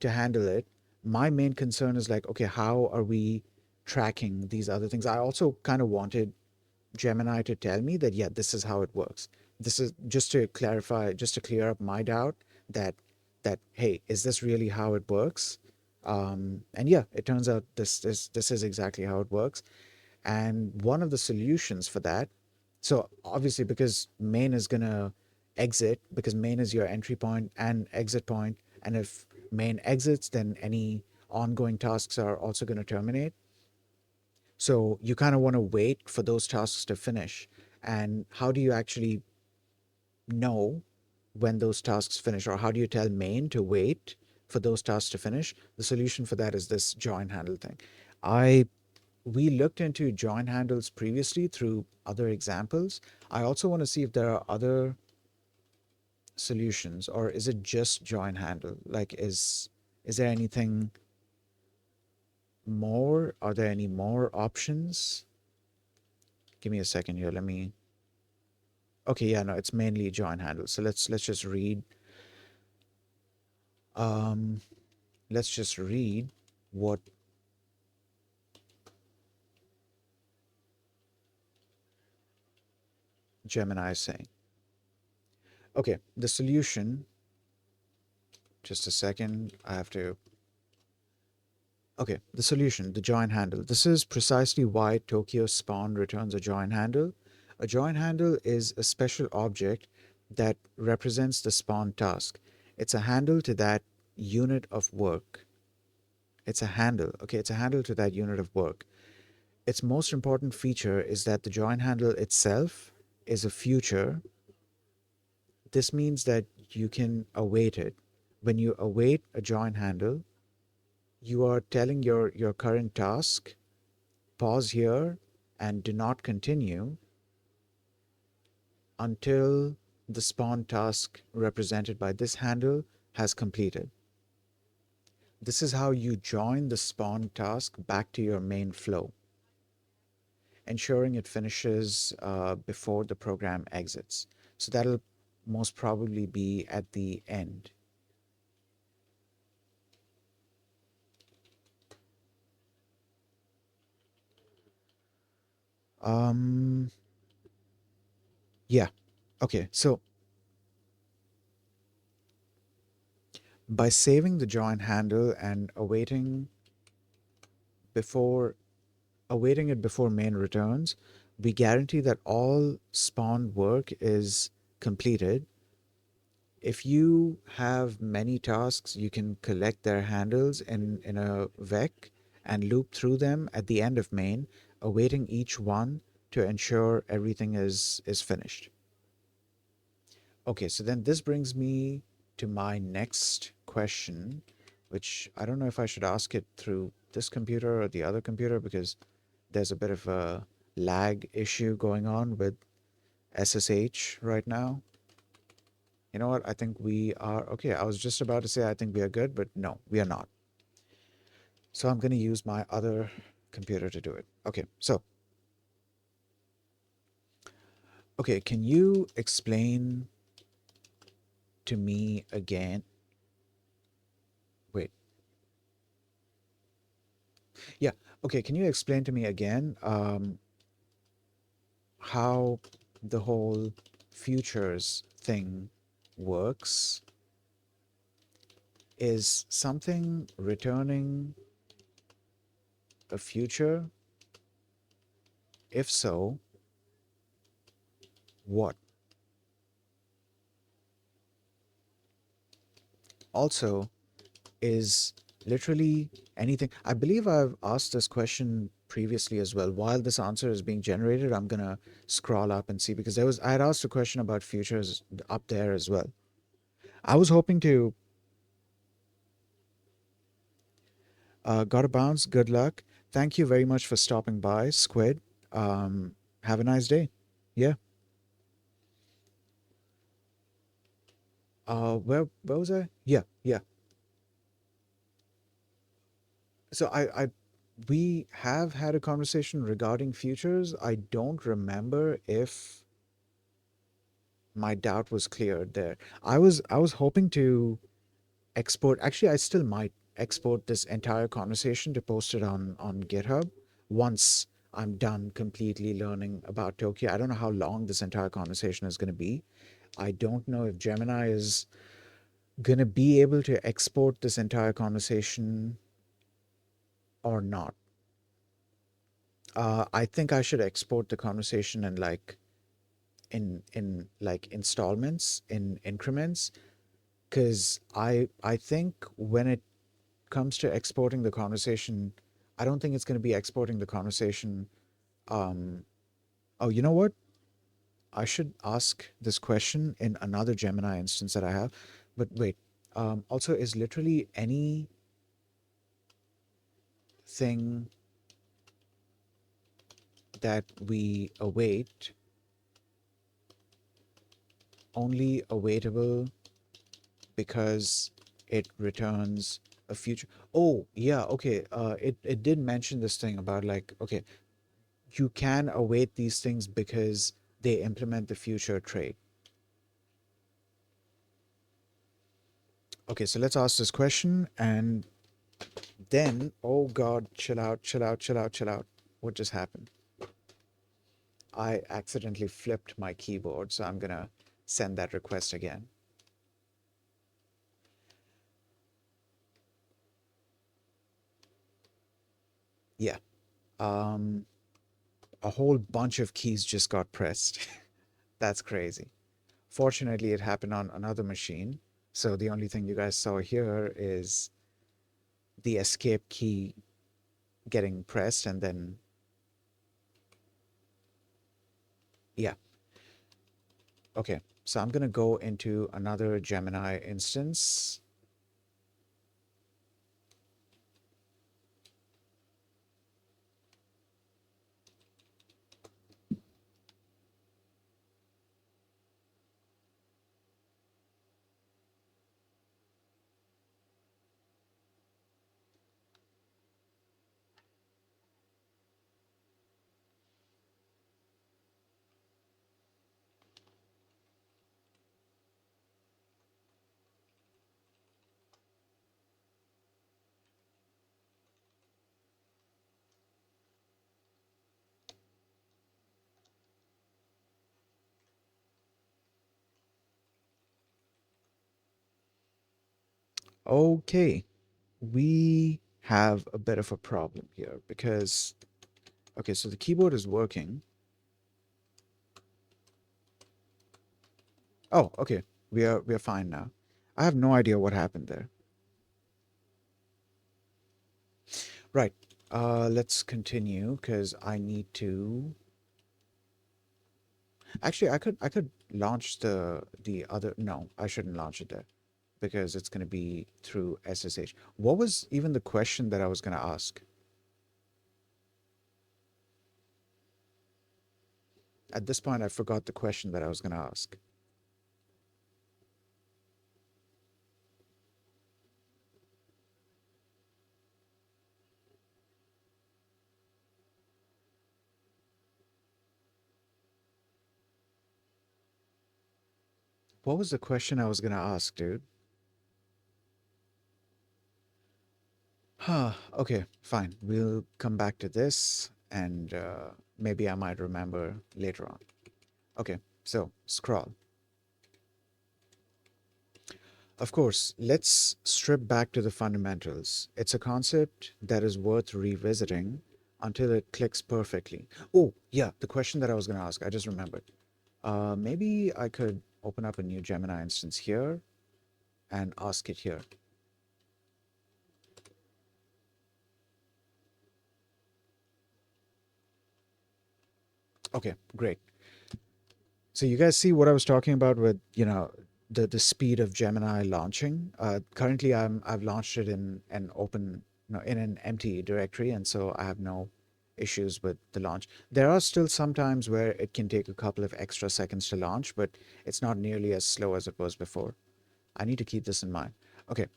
handle it. My main concern is like, okay, how are we tracking these other things? I also kind of wanted Gemini to tell me that, yeah, this is how it works. This is just to clarify, just to clear up my doubt that hey, is this really how it works? And yeah, it turns out this is exactly how it works. And one of the solutions for that, so obviously because main is gonna exit, because main is your entry point and exit point, and if main exits, then any ongoing tasks are also going to terminate. So you kind of want to wait for those tasks to finish. And how do you actually know when those tasks finish, or how do you tell main to wait for those tasks to finish? The solution for that is this join handle thing. I We looked into join handles previously through other examples. I also want to see if there are other solutions, or is it just join handle? Like, is there anything more? Are there any more options? Give me a second here. Let me Okay, yeah, no, it's mainly join handle. So let's just read. Um, let's just read what Gemini is saying. Okay, the solution. Just a second. I have to. Okay, the solution, the join handle. This is precisely why Tokio Spawn returns a join handle. A join handle is a special object that represents the spawn task. It's a handle to that unit of work. It's a handle, okay? It's a handle to that unit of work. Its most important feature is that the join handle itself is a future. This means that you can await it. When you await a join handle, you are telling your current task, pause here and do not continue until the spawn task represented by this handle has completed. This is how you join the spawn task back to your main flow, ensuring it finishes before the program exits. So that'll most probably be at the end. Um, yeah. Okay. So by saving the join handle and before awaiting it before main returns, we guarantee that all spawned work is completed. If you have many tasks, you can collect their handles in a vec and loop through them at the end of main, awaiting each one to ensure everything is finished. Okay, so then this brings me to my next question, which I don't know if I should ask it through this computer or the other computer because there's a bit of a lag issue going on with SSH right now. You know what? I think we are okay. I was just about to say I think we are good, but no, we are not. So I'm going to use my other computer to do it. Okay, can you explain to me again? Wait, yeah, okay, can you explain to me again how the whole futures thing works? Is something returning a future? If so, what? Also, is literally anything. I believe I've asked this question previously as well. While this answer is being generated, I'm gonna scroll up and see because I had asked a question about futures up there as well. I was hoping to got a bounce. Good luck. Thank you very much for stopping by, Squid. Um, have a nice day. Yeah. Where was I? Yeah, yeah. So we have had a conversation regarding futures. I don't remember if my doubt was cleared there. I was hoping to export. Actually, I still might export this entire conversation to post it on GitHub once I'm done completely learning about Tokyo. I don't know how long this entire conversation is going to be. I don't know if Gemini is going to be able to export this entire conversation or not. I think I should export the conversation in like installments in increments because I think when it comes to exporting the conversation, I don't think it's going to be exporting the conversation. Um, oh, you know what? I should ask this question in another Gemini instance that I have. But wait, also, is literally anything that we await only awaitable because it returns a future? Oh, yeah, okay. It did mention this thing about like, okay, you can await these things because they implement the future trait. Okay, so let's ask this question and then, oh God, chill out, chill out, chill out, chill out. What just happened? I accidentally flipped my keyboard, so I'm gonna send that request again. Yeah. Um, a whole bunch of keys just got pressed. That's crazy. Fortunately, it happened on another machine. So the only thing you guys saw here is the escape key getting pressed and then, yeah. Okay. So I'm going to go into another Gemini instance. Okay. We have a bit of a problem here because, okay, so the keyboard is working. Oh, okay. We are fine now. I have no idea what happened there. Right. Let's continue because I need to. Actually, I could launch the other. No, I shouldn't launch it there because it's going to be through SSH. What was even the question that I was going to ask? At this point, I forgot the question that I was going to ask. What was the question I was going to ask, dude? Huh. Okay, fine. We'll come back to this and maybe I might remember later on. Okay, so scroll. Of course, let's strip back to the fundamentals. It's a concept that is worth revisiting until it clicks perfectly. Oh, yeah, the question that I was going to ask, I just remembered. Maybe I could open up a new Gemini instance here and ask it here. Okay, great. So you guys see what I was talking about with, the speed of Gemini launching. Currently, I've launched it in an open, no, in an empty directory, and so I have no issues with the launch. There are still some times where it can take a couple of extra seconds to launch, but it's not nearly as slow as it was before. I need to keep this in mind. Okay,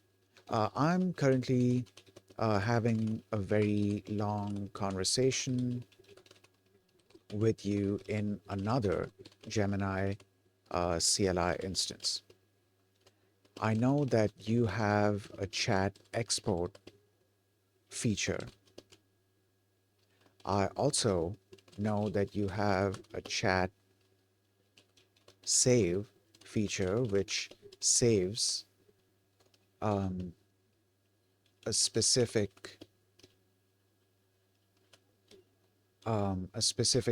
I'm currently having a very long conversation with you in another Gemini CLI instance. I know that you have a chat export feature. I also know that you have a chat save feature, which saves um, a specific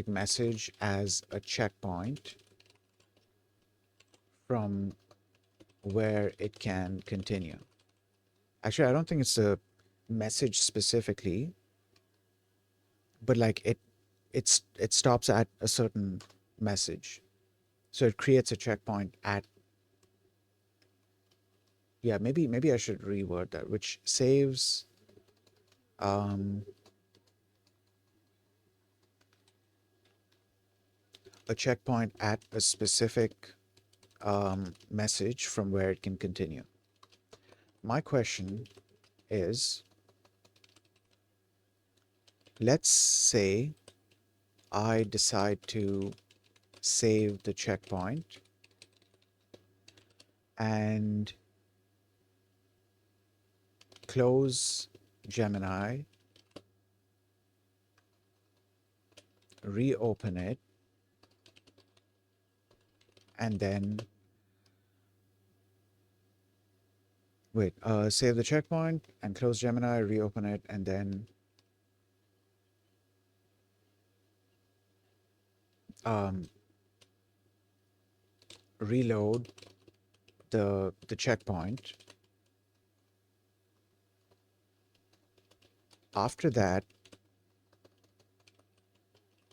message as a checkpoint from where it can continue. Actually, I don't think it's a message specifically, but like it stops at a certain message. So it creates a checkpoint at, yeah, maybe I should reword that, which saves um, a checkpoint at a specific message from where it can continue. My question is, let's say I decide to save the checkpoint, and close Gemini, reopen it, and then save the checkpoint and close Gemini, reopen it, and then um, reload the checkpoint. After that,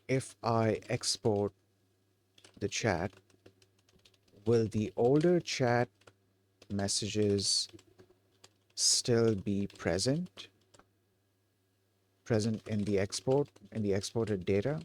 if I export the chat, will the older chat messages still be present in the exported data?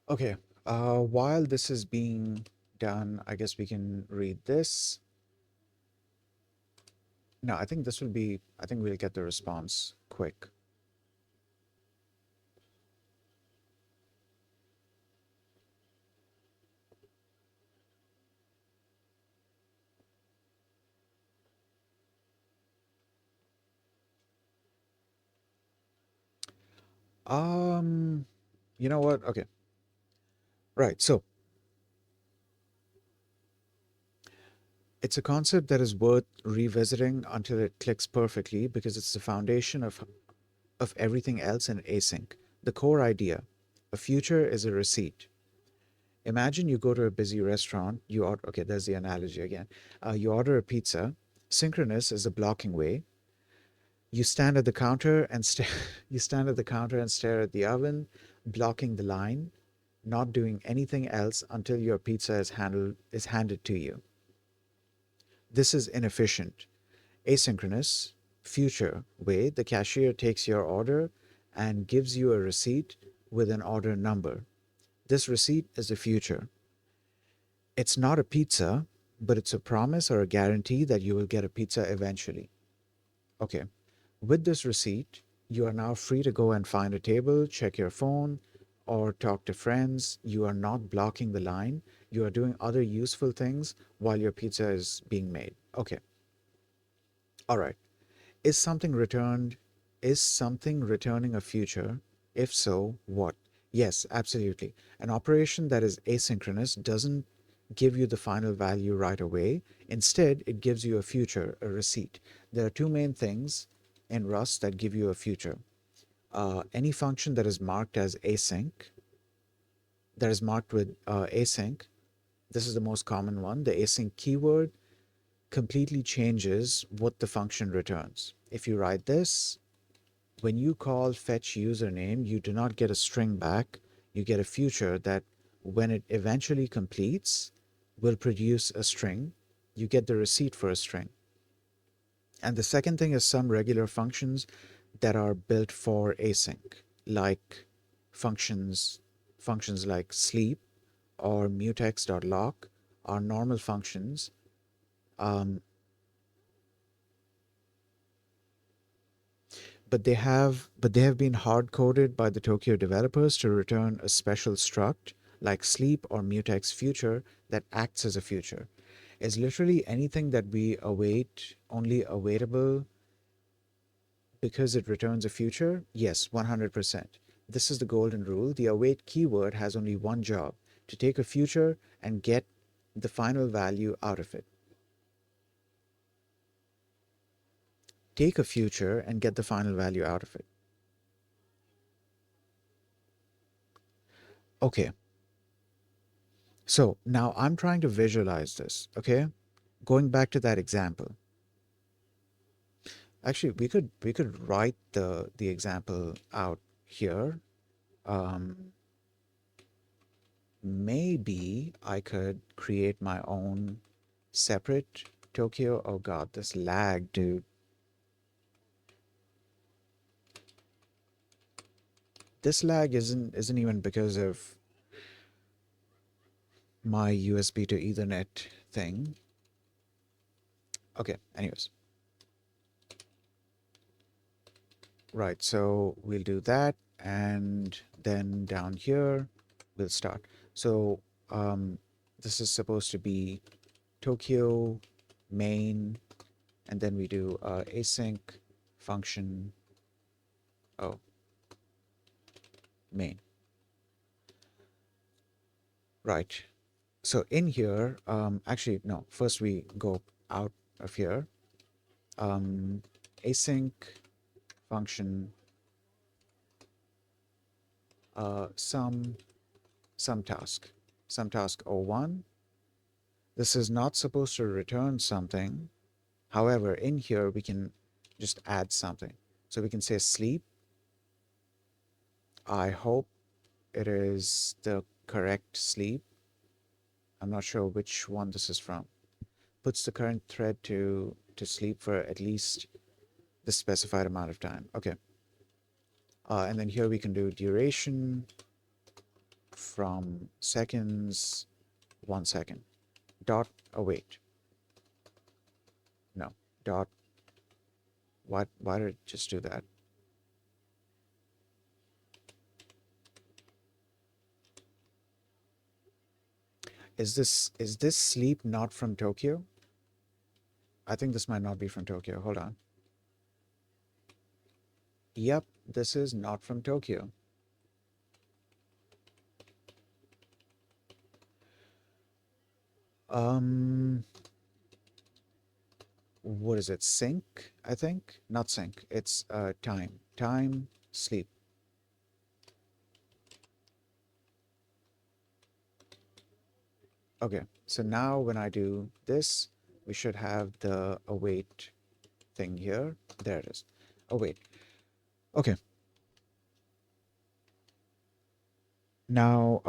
Okay, while this is being done, I guess we can read this. No, I think we'll get the response quick. Um, you know what? Okay, right. So it's a concept that is worth revisiting until it clicks perfectly because it's the foundation of everything else in async. The core idea, a future is a receipt. Imagine you go to a busy restaurant, you order, okay, there's the analogy again. You order a pizza. Synchronous is a blocking way. You stand at the counter and stare you stand at the counter and stare at the oven, blocking the line, not doing anything else until your pizza is handed to you. This is inefficient. Asynchronous, future way, the cashier takes your order and gives you a receipt with an order number. This receipt is the future. It's not a pizza, but it's a promise or a guarantee that you will get a pizza eventually. Okay. With this receipt, you are now free to go and find a table, check your phone, or talk to friends. You are not blocking the line. You are doing other useful things while your pizza is being made. Okay. All right. Is something returned? Is something returning a future? If so, what? Yes, absolutely. An operation that is asynchronous doesn't give you the final value right away. Instead, it gives you a future, a receipt. There are two main things in Rust that give you a future. Any function that is marked as async, that is marked with async, this is the most common one. The async keyword completely changes what the function returns. If you write this, when you call fetch username, you do not get a string back. You get a future that, when it eventually completes, will produce a string. You get the receipt for a string. And the second thing is some regular functions that are built for async, like functions, functions like sleep or mutex.lock are normal functions. Um, but they have been hard coded by the Tokio developers to return a special struct like sleep or mutex future that acts as a future. Is literally anything that we await only awaitable because it returns a future? Yes, 100%. This is the golden rule. The await keyword has only one job: to take a future and get the final value out of it. Take a future and get the final value out of it. Okay, so now I'm trying to visualize this, okay? Going back to that example. Actually, we could write the example out here. Um, Maybe I could create my own separate Tokyo. Oh God, this lag, dude. This lag isn't even because of my USB to Ethernet thing. Okay, anyways. Right, so we'll do that, and then down here we'll start. So this is supposed to be Tokyo main, and then we do async function. Oh, main. Right. So in here, actually, no, first we go out of here. Um, Async function, some, some task O1. This is not supposed to return something. However, in here, we can just add something. So we can say sleep. I hope it is the correct sleep. I'm not sure which one this is from. Puts the current thread to sleep for at least the specified amount of time. Okay. And then here we can do duration from seconds, 1 second. Dot, oh wait, no, dot, why did it just do that? Is this sleep not from Tokyo? I think this might not be from Tokyo. Hold on. Yep, this is not from Tokyo. Um, what is it? Sync, I think? Not sync. It's time. Time, sleep. Okay, so now when I do this, we should have the await thing here. There it is. Await. Okay. Now,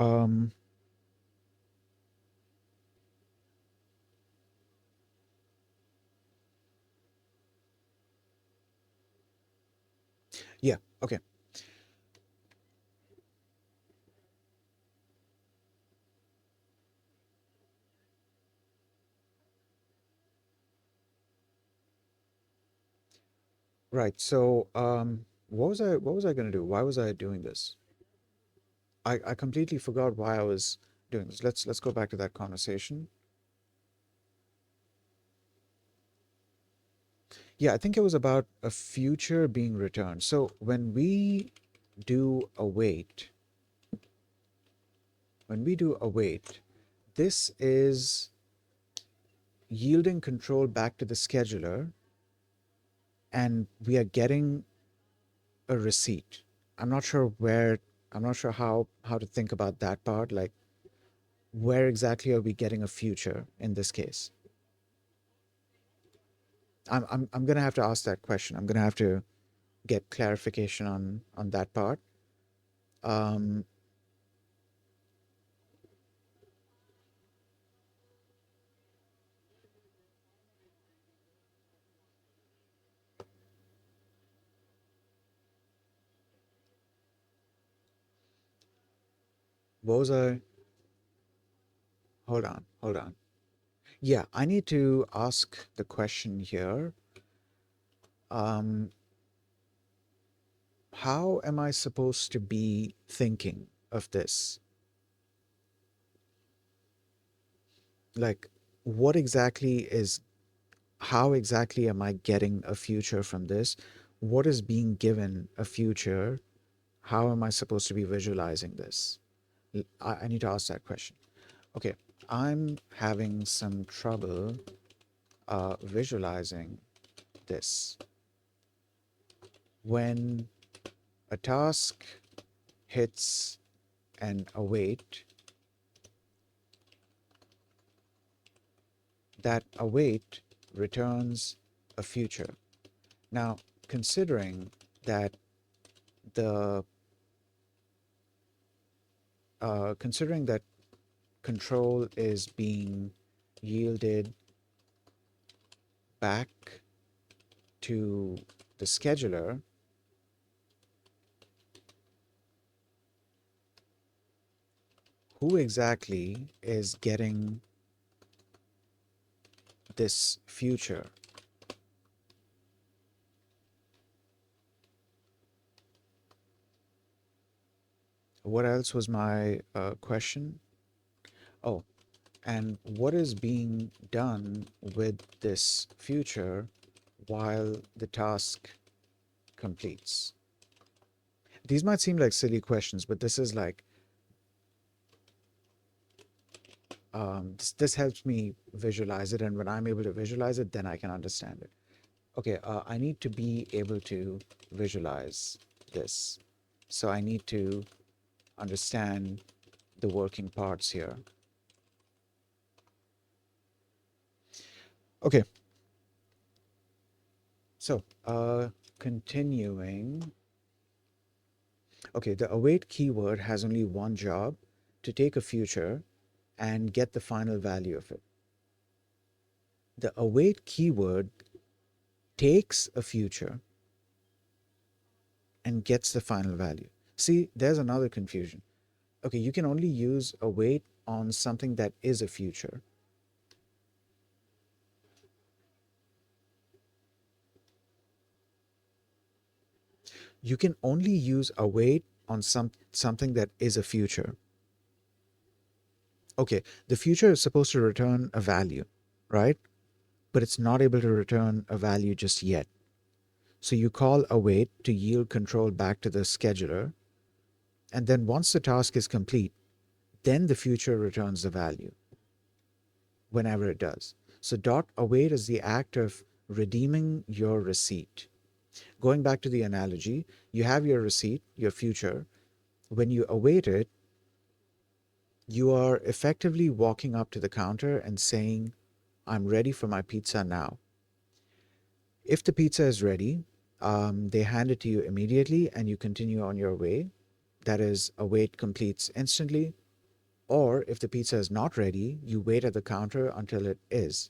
yeah, okay. Right. So, what was I going to do? Why was I doing this? I completely forgot why I was doing this. Let's go back to that conversation. Yeah, I think it was about a future being returned. So do await, when we do await, this is yielding control back to the scheduler, and we are getting a receipt. I'm not sure where, I'm not sure how to think about that part. Like, where exactly are we getting a future in this case? I'm gonna have to ask that question. I'm gonna have to get clarification on that part. Um, what was I? Hold on. Yeah, I need to ask the question here. Um, how am I supposed to be thinking of this? Like, what exactly is, how exactly am I getting a future from this? What is being given a future? How am I supposed to be visualizing this? I need to ask that question. Okay, I'm having some trouble visualizing this. When a task hits an await, that await returns a future. Now, considering that the considering that control is being yielded back to the scheduler, who exactly is getting this future? What else was my question? Oh, and what is being done with this future while the task completes? These might seem like silly questions, but this is like, this helps me visualize it. And when I'm able to visualize it, then I can understand it. Okay, I need to be able to visualize this. So I need to understand the working parts here. Okay, so continuing. Okay, the await keyword has only one job: to take a future and get the final value of it. The await keyword takes a future and gets the final value. See, there's another confusion. Okay, you can only use await on something that is a future. You can only use await on something that is a future. Okay, the future is supposed to return a value, right? But it's not able to return a value just yet. So you call await to yield control back to the scheduler, and then once the task is complete, then the future returns the value whenever it does. So dot await is the act of redeeming your receipt. Going back to the analogy, you have your receipt, your future. When you await it, you are effectively walking up to the counter and saying, I'm ready for my pizza now. If the pizza is ready, they hand it to you immediately and you continue on your way. That is, await completes instantly. Or if the pizza is not ready, you wait at the counter until it is.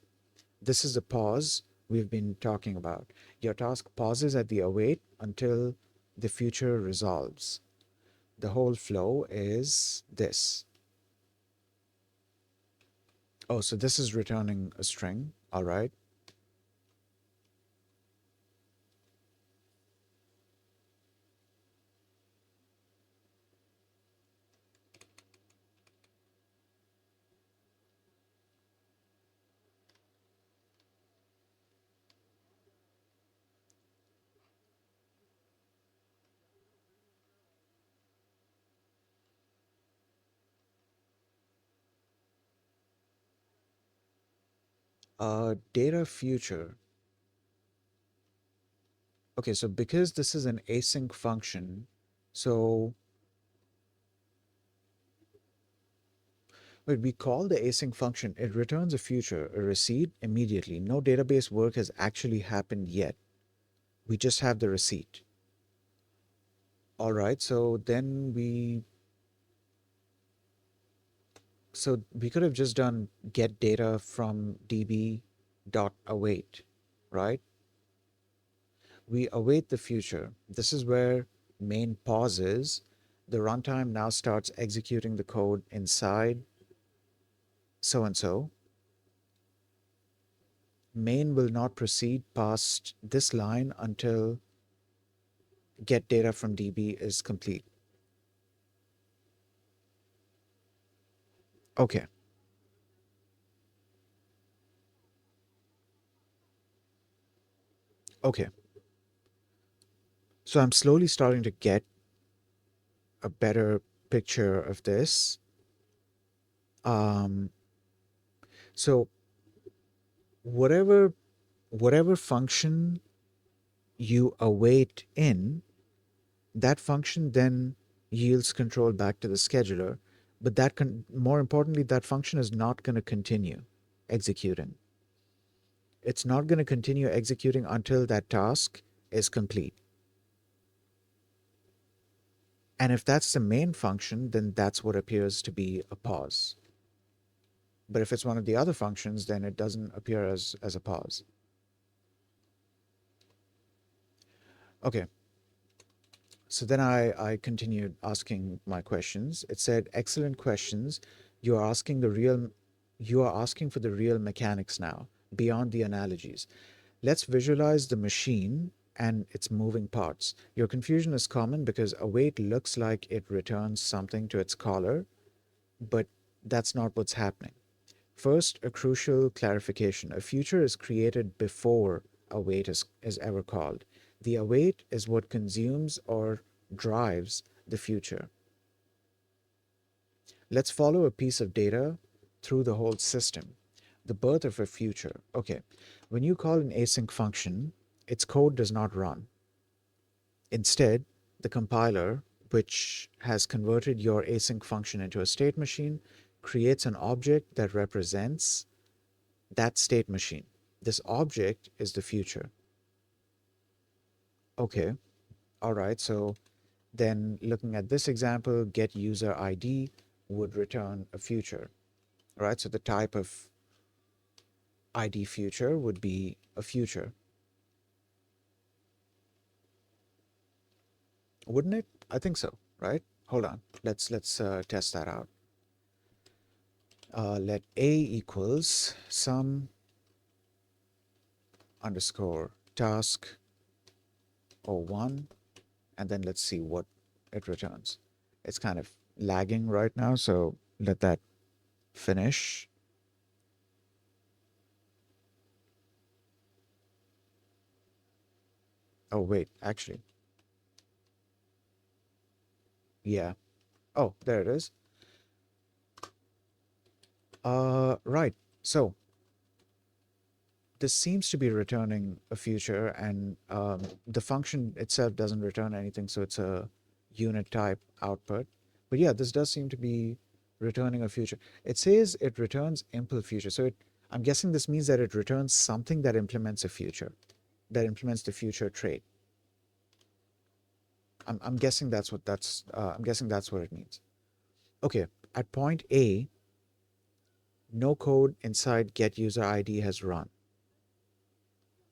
This is the pause we've been talking about. Your task pauses at the await until the future resolves. The whole flow is this. Oh, so this is returning a string. All right. Data future. Okay, so because this is an async function, so when we call the async function, it returns a future, a receipt immediately. No database work has actually happened yet. We just have the receipt. All right, so we could have just done get data from db dot await, right? We await the future. This is where main pauses. The runtime now starts executing the code inside so and so. Main will not proceed past this line until get data from DB is complete. Okay, okay. So I'm slowly starting to get a better picture of this. Um, so whatever whatever function you await in, that function then yields control back to the scheduler. But more importantly, that function is not going to continue executing. It's not going to continue executing until that task is complete. And if that's the main function, then that's what appears to be a pause. But if it's one of the other functions, then it doesn't appear as a pause. Okay, so then I continued asking my questions. It said, excellent questions. You are asking the real, you are asking for the real mechanics now, beyond the analogies. Let's visualize the machine and its moving parts. Your confusion is common because await looks like it returns something to its caller, but that's not what's happening. First, a crucial clarification. A future is created before await is ever called. The await is what consumes or drives the future. Let's follow a piece of data through the whole system. The birth of a future. Okay, when you call an async function, its code does not run. Instead, the compiler, which has converted your async function into a state machine, creates an object that represents that state machine. This object is the future. Okay, all right. So then looking at this example, get user ID would return a future. All right, so the type of ID future would be a future, wouldn't it? I think so, right? Hold on. Let's test that out. Let A equals some underscore task O1, and then let's see what it returns. It's kind of lagging right now, so let that finish. Oh, wait, actually, yeah. Oh, there it is. Right. So this seems to be returning a future, and the function itself doesn't return anything, so it's a unit type output. But yeah, this does seem to be returning a future. It says it returns impl future, so I'm guessing this means that it returns something that implements a future, that implements the future trait. I'm guessing that's what I'm guessing that's what it means. Okay, at point A, no code inside get user ID has run.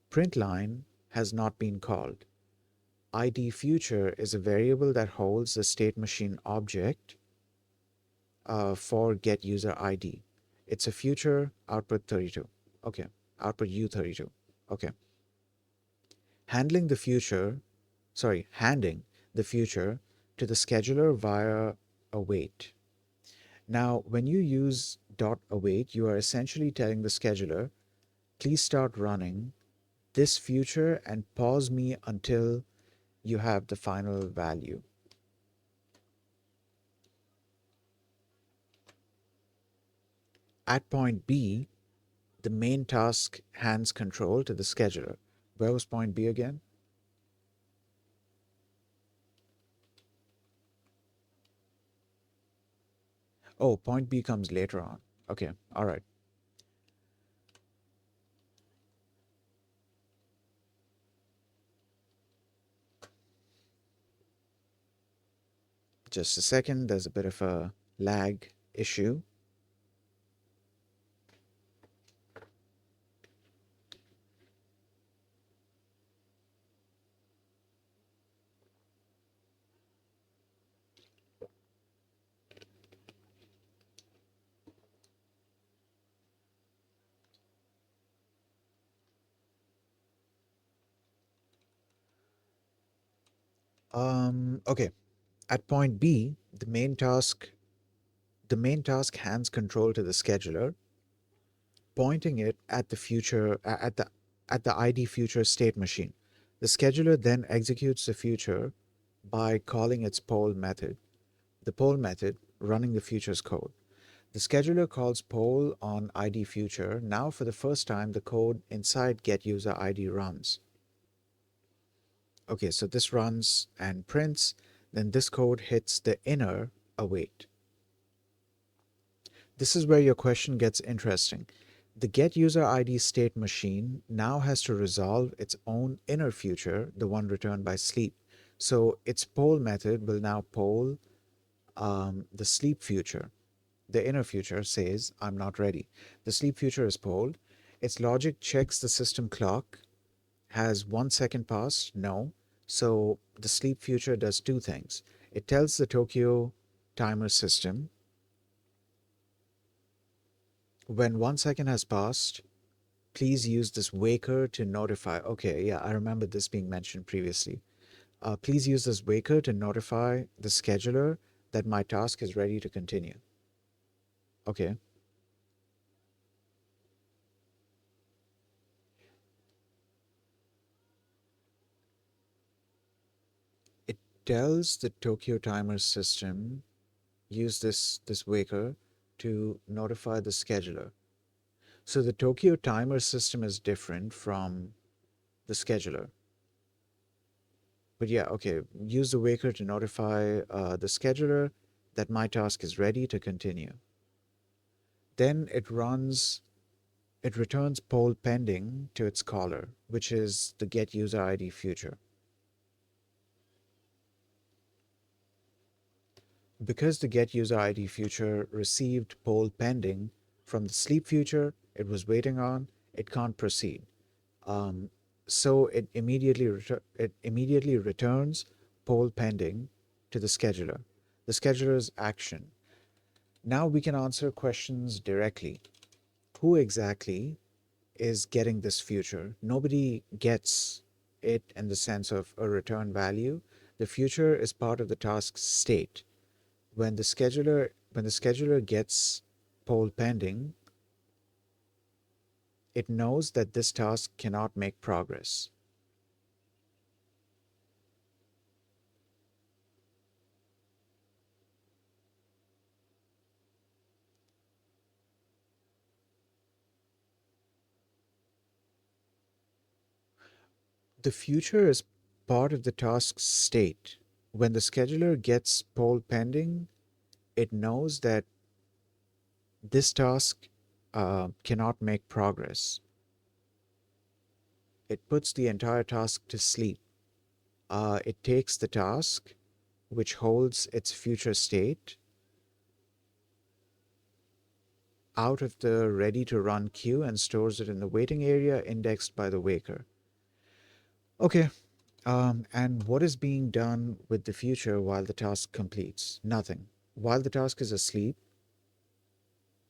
Print line has not been called. ID future is a variable that holds the state machine object for get user ID. It's a future output 32. Okay, output U32. Okay. Handling the future, handing the future to the scheduler via await. Now, when you use .await, you are essentially telling the scheduler, please start running this future and pause me until you have the final value. At point B, the main task hands control to the scheduler. Where was point B again? Oh, point B comes later on. Okay, all right. Just a second, there's a bit of a lag issue. Okay. At point B, the main task hands control to the scheduler, pointing it at the future at the ID future state machine. The scheduler then executes the future by calling its poll method. The poll method running the future's code. The scheduler calls poll on ID future. Now for the first time, the code inside get user ID runs. Okay, so this runs and prints, then this code hits the inner await. This is where your question gets interesting. The get user ID state machine now has to resolve its own inner future, the one returned by sleep. So its poll method will now poll the sleep future. The inner future says, I'm not ready. The sleep future is polled. Its logic checks the system clock. Has 1 second passed? No. So the sleep future does two things. It tells the Tokyo timer system when 1 second has passed, please use this waker to notify. Okay, yeah, I remember this being mentioned previously. Please use this waker to notify the scheduler that my task is ready to continue. Okay. It tells the Tokyo timer system use this waker to notify the scheduler. So the Tokyo timer system is different from the scheduler. But yeah, okay. Use the waker to notify the scheduler that my task is ready to continue. Then it returns poll pending to its caller, which is the get user ID future. Because the get user ID future received poll pending from the sleep future it was waiting on, it can't proceed. Um, so it immediately returns poll pending to the scheduler. The scheduler's action. Now we can answer questions directly. Who exactly is getting this future? Nobody gets it in the sense of a return value. The future is part of the task state. When the scheduler gets poll pending, it knows that this task cannot make progress. The future is part of the task state. When the scheduler gets poll pending, it knows that this task cannot make progress. It puts the entire task to sleep. It takes the task, which holds its future state, out of the ready to run queue and stores it in the waiting area indexed by the waker. Okay, and what is being done with the future while the task completes? Nothing. While the task is asleep,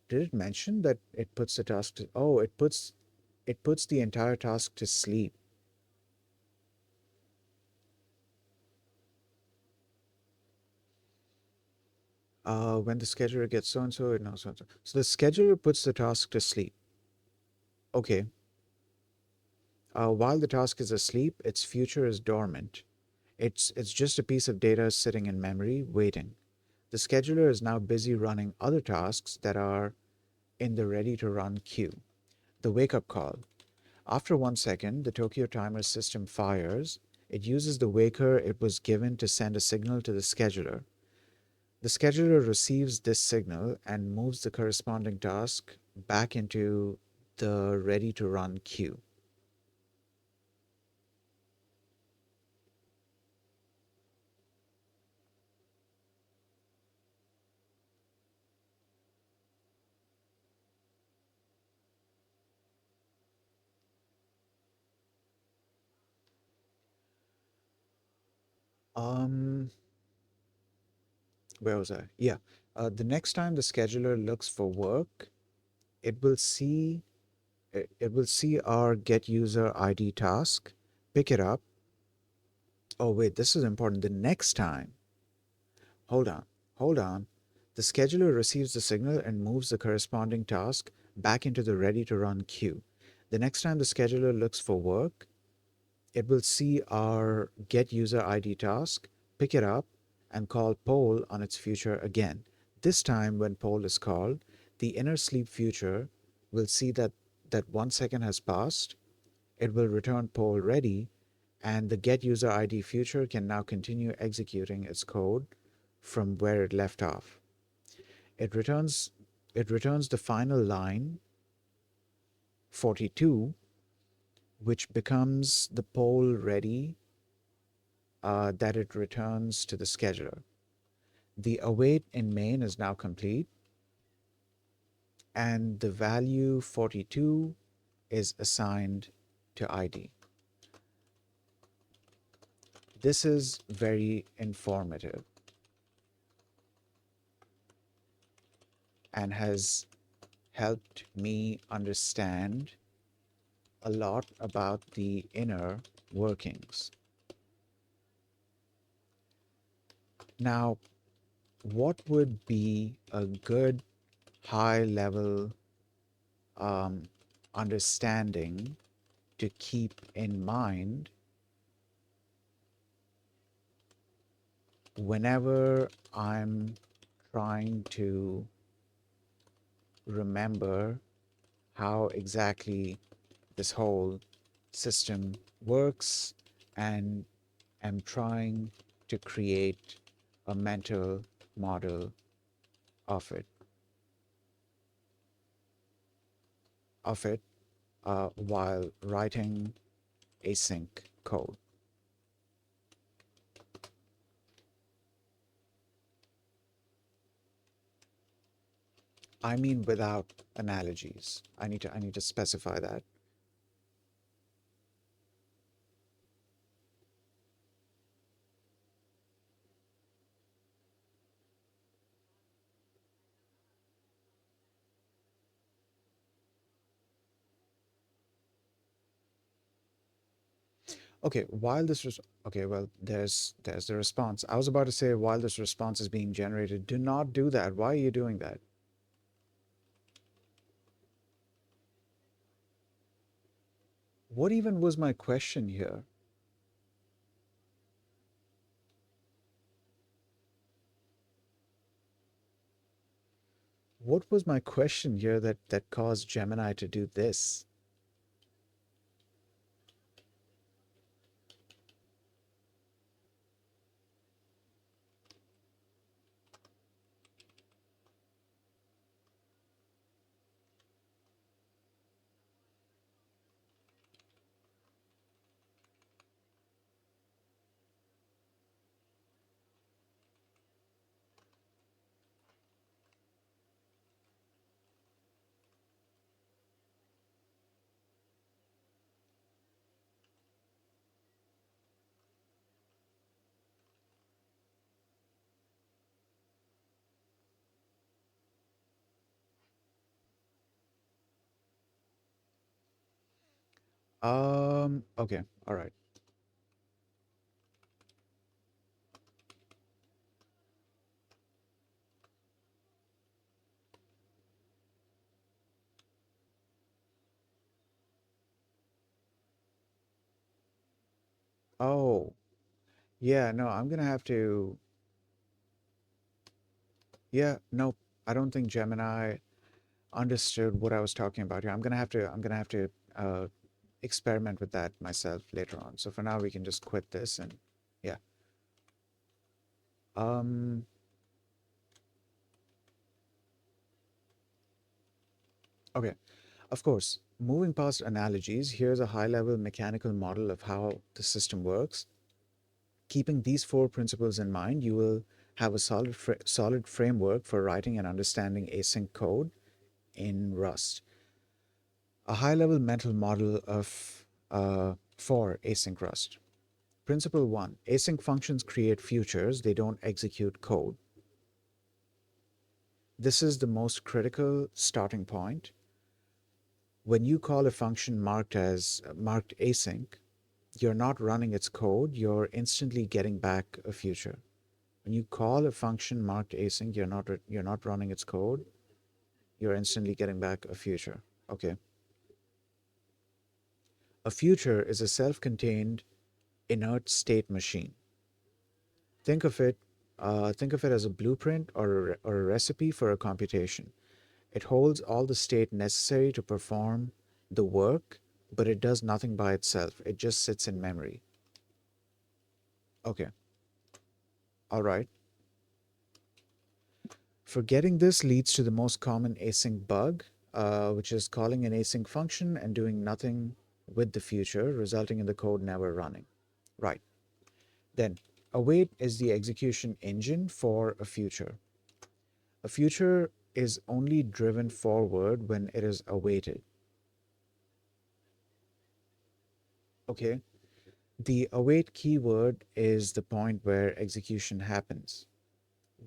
did it mention that it puts the task to, oh, it puts the entire task to sleep. When the scheduler gets so and so, it knows so and so. So the scheduler puts the task to sleep. Okay. While the task is asleep, its future is dormant. It's just a piece of data sitting in memory, waiting. The scheduler is now busy running other tasks that are in the ready to run queue. The wake up call. After 1 second, the Tokyo timer system fires. It uses the waker it was given to send a signal to the scheduler. The scheduler receives this signal and moves the corresponding task back into the ready to run queue. Um, where was I? Yeah. The next time the scheduler looks for work, it will see it will see our get user ID task, pick it up. Oh wait, this is important. The next time, hold on, hold on. The scheduler receives the signal and moves the corresponding task back into the ready to run queue. The next time the scheduler looks for work, it will see our get user ID task, pick it up, and call poll on its future again. This time, when poll is called, the inner sleep future will see that 1 second has passed. It will return poll ready, and the get user ID future can now continue executing its code from where it left off. It returns it returns the final line 42, which becomes the poll ready that it returns to the scheduler. The await in main is now complete, and the value 42 is assigned to ID. This is very informative and has helped me understand a lot about the inner workings. Now, what would be a good high level um, understanding to keep in mind whenever I'm trying to remember how exactly this whole system works and am trying to create a mental model of it while writing async code. I mean without analogies. I need to specify that. Okay, while this was okay, well, there's the response. I was about to say while this response is being generated, do not do that. Why are you doing that? What even was my question here? What was my question here that caused Gemini to do this? Okay, all right. Oh, yeah, no, I'm gonna have to, yeah, nope. I don't think Gemini understood what I was talking about here. I'm gonna have to experiment with that myself later on. So for now, we can just quit this and yeah. Um, okay. Of course, moving past analogies, here's a high-level mechanical model of how the system works. Keeping these four principles in mind, you will have a solid framework for writing and understanding async code in Rust. A high-level mental model of for async Rust. Principle one: async functions create futures; they don't execute code. This is the most critical starting point. When you call a function marked async, you're not running its code, you're instantly getting back a future. When you call a function marked async, you're not running its code, you're instantly getting back a future. Okay. A future is a self-contained inert state machine. Think of it think of it as a blueprint or a recipe for a computation. It holds all the state necessary to perform the work, but it does nothing by itself. It just sits in memory. Okay. All right. Forgetting this leads to the most common async bug. which is calling an async function and doing nothing with the future, resulting in the code never running. Right. Then, await is the execution engine for a future. A future is only driven forward when it is awaited. Okay. The await keyword is the point where execution happens.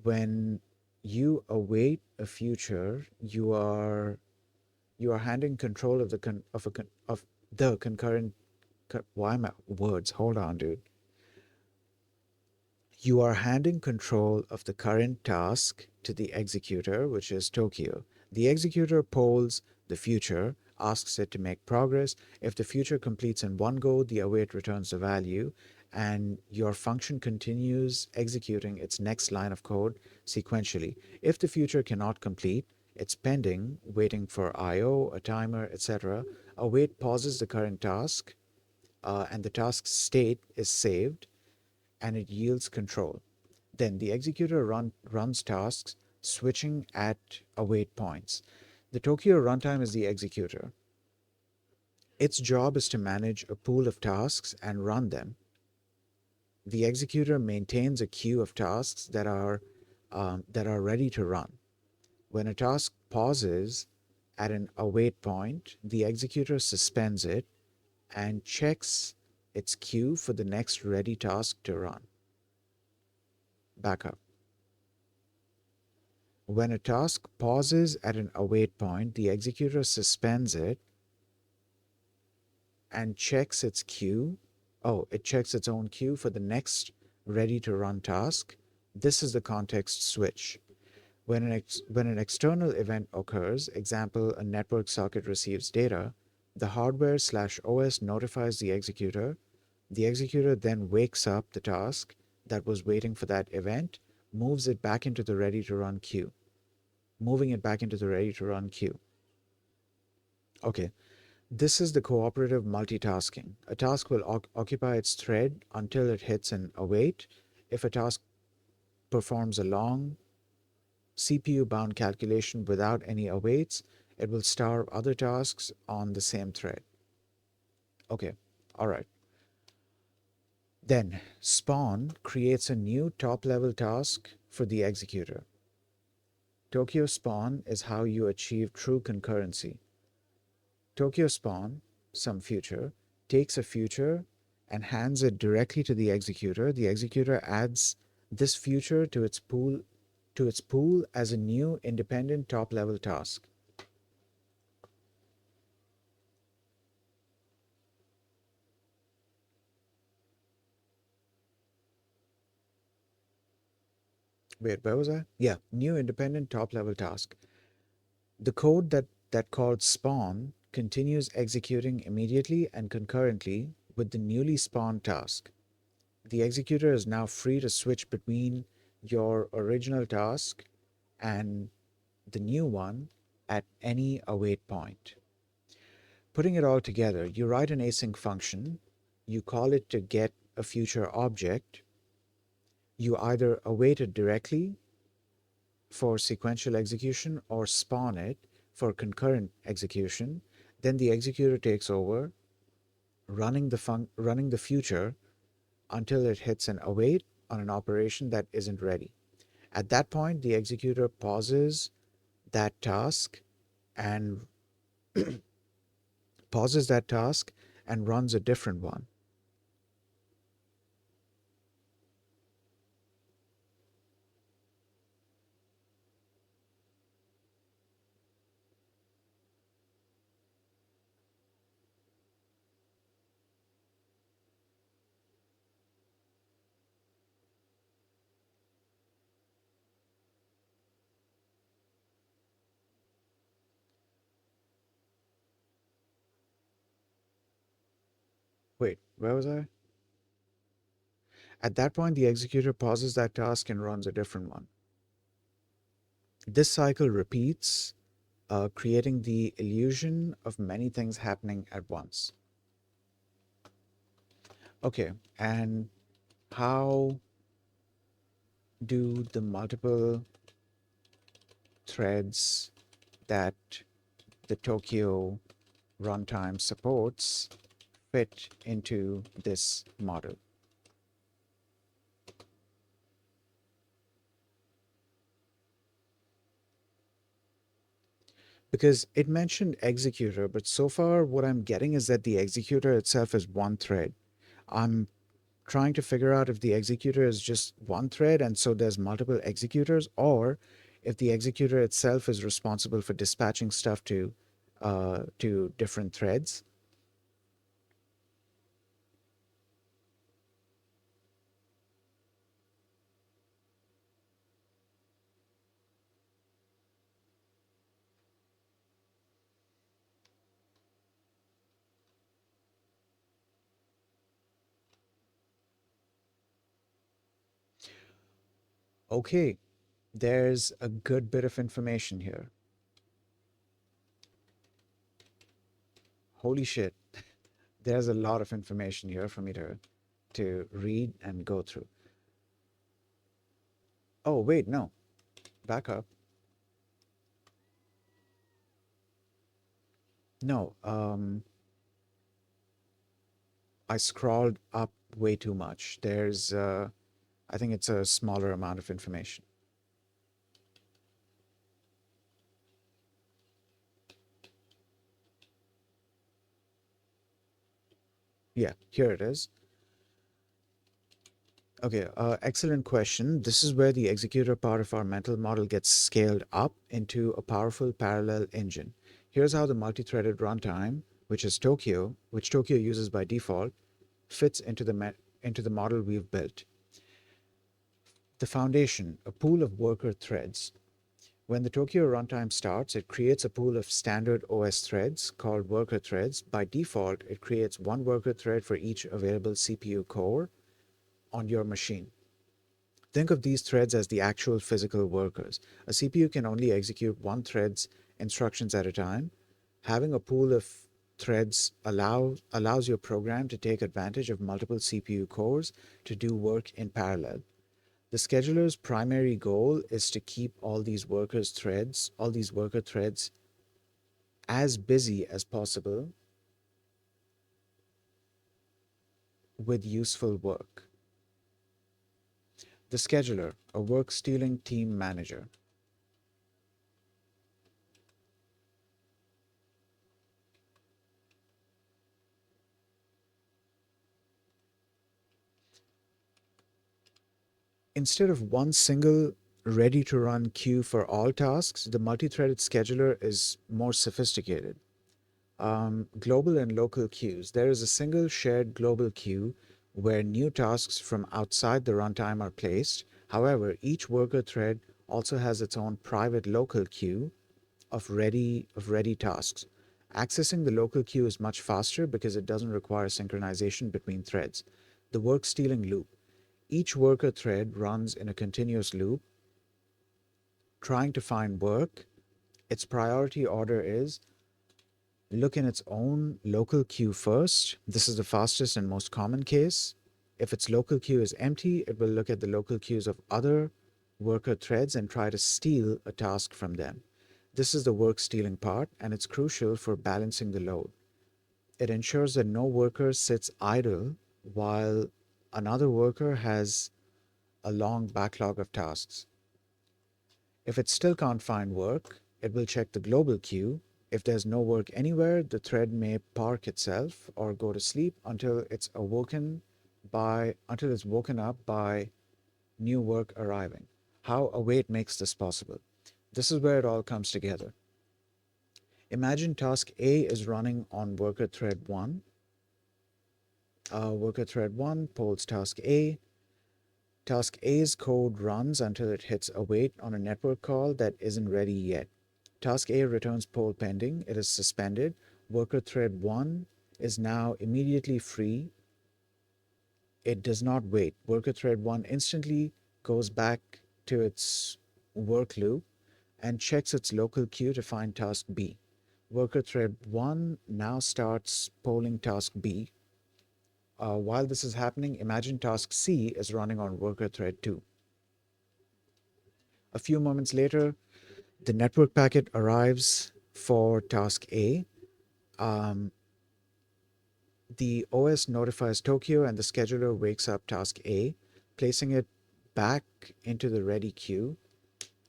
When you await a future, you are handing control of the concurrent. Why am I words? Hold on, dude. You are handing control of the current task to the executor, which is Tokio. The executor polls the future, asks it to make progress. If the future completes in one go, the await returns the value, and your function continues executing its next line of code sequentially. If the future cannot complete, it's pending, waiting for I/O, a timer, etc. Await pauses the current task, and the task state is saved and it yields control. Then the executor runs tasks, switching at await points. The Tokio runtime is the executor. Its job is to manage a pool of tasks and run them. The executor maintains a queue of tasks that are ready to run. When a task pauses at an await point, the executor suspends it and checks its queue for the next ready task to run. Backup. When a task pauses at an await point, the executor suspends it and checks its queue. Oh, it checks its own queue for the next ready to run task. This is the context switch. When an external event occurs, example, a network socket receives data, the hardware/OS notifies the executor. The executor then wakes up the task that was waiting for that event, moves it back into the ready to run queue. Moving it back into the ready to run queue. Okay, this is the cooperative multitasking. A task will occupy its thread until it hits an await. If a task performs a long CPU bound calculation without any awaits, it will starve other tasks on the same thread. Okay, all right. Then spawn creates a new top level task for the executor. Tokio spawn is how you achieve true concurrency. Tokio spawn, some future, takes a future and hands it directly to the executor. The executor adds this future to its pool as a new independent top level task. Wait, where was I? Yeah, new independent top level task. The code that called spawn continues executing immediately and concurrently with the newly spawned task. The executor is now free to switch between your original task and the new one at any await point. Putting it all together, you write an async function, you call it to get a future object, you either await it directly for sequential execution or spawn it for concurrent execution. Then the executor takes over, running the future until it hits an await on an operation that isn't ready. At that point, the executor that task and pauses that task and runs a different one. Wait, where was I? At that point, the executor pauses that task and runs a different one. This cycle repeats, creating the illusion of many things happening at once. Okay, and how do the multiple threads that the Tokio runtime supports fit into this model? Because it mentioned executor, but so far what I'm getting is that the executor itself is one thread. I'm trying to figure out if the executor is just one thread and so there's multiple executors, or if the executor itself is responsible for dispatching stuff to different threads. Okay, there's a good bit of information here. Holy shit, there's a lot of information here for me to read and go through. Oh, wait, no, back up. No, I scrolled up way too much. I think it's a smaller amount of information. Yeah, here it is. Okay, excellent question. This is where the executor part of our mental model gets scaled up into a powerful parallel engine. Here's how the multi-threaded runtime, which Tokio uses by default, fits into the model we've built. The foundation, a pool of worker threads. When the Tokio runtime starts, it creates a pool of standard OS threads called worker threads. By default, it creates one worker thread for each available CPU core on your machine. Think of these threads as the actual physical workers. A CPU can only execute one thread's instructions at a time. Having a pool of threads allows your program to take advantage of multiple CPU cores to do work in parallel. The scheduler's primary goal is to keep all these worker threads, as busy as possible with useful work. The scheduler, a work stealing team manager. Instead of one single ready to run queue for all tasks, the multi threaded scheduler is more sophisticated. Global and local queues. There is a single shared global queue where new tasks from outside the runtime are placed. However, each worker thread also has its own private local queue of ready tasks. Accessing the local queue is much faster because it doesn't require synchronization between threads. The work stealing loop. Each worker thread runs in a continuous loop, trying to find work. Its priority order is look in its own local queue first. This is the fastest and most common case. If its local queue is empty, it will look at the local queues of other worker threads and try to steal a task from them. This is the work stealing part, and it's crucial for balancing the load. It ensures that no worker sits idle while another worker has a long backlog of tasks. If it still can't find work, it will check the global queue. If there's no work anywhere, the thread may park itself or go to sleep until it's woken up by new work arriving. How await makes this possible? This is where it all comes together. Imagine task A is running on worker thread 1. Worker thread 1 polls task A. Task A's code runs until it hits await on a network call that isn't ready yet. Task A returns poll pending. It is suspended. Worker thread 1 is now immediately free. It does not wait. Worker thread 1 instantly goes back to its work loop and checks its local queue to find task B. Worker thread 1 now starts polling task B. While this is happening, imagine task C is running on worker thread 2. A few moments later, the network packet arrives For task A, um, the OS notifies Tokyo and the scheduler wakes up task A, placing it back into the ready queue.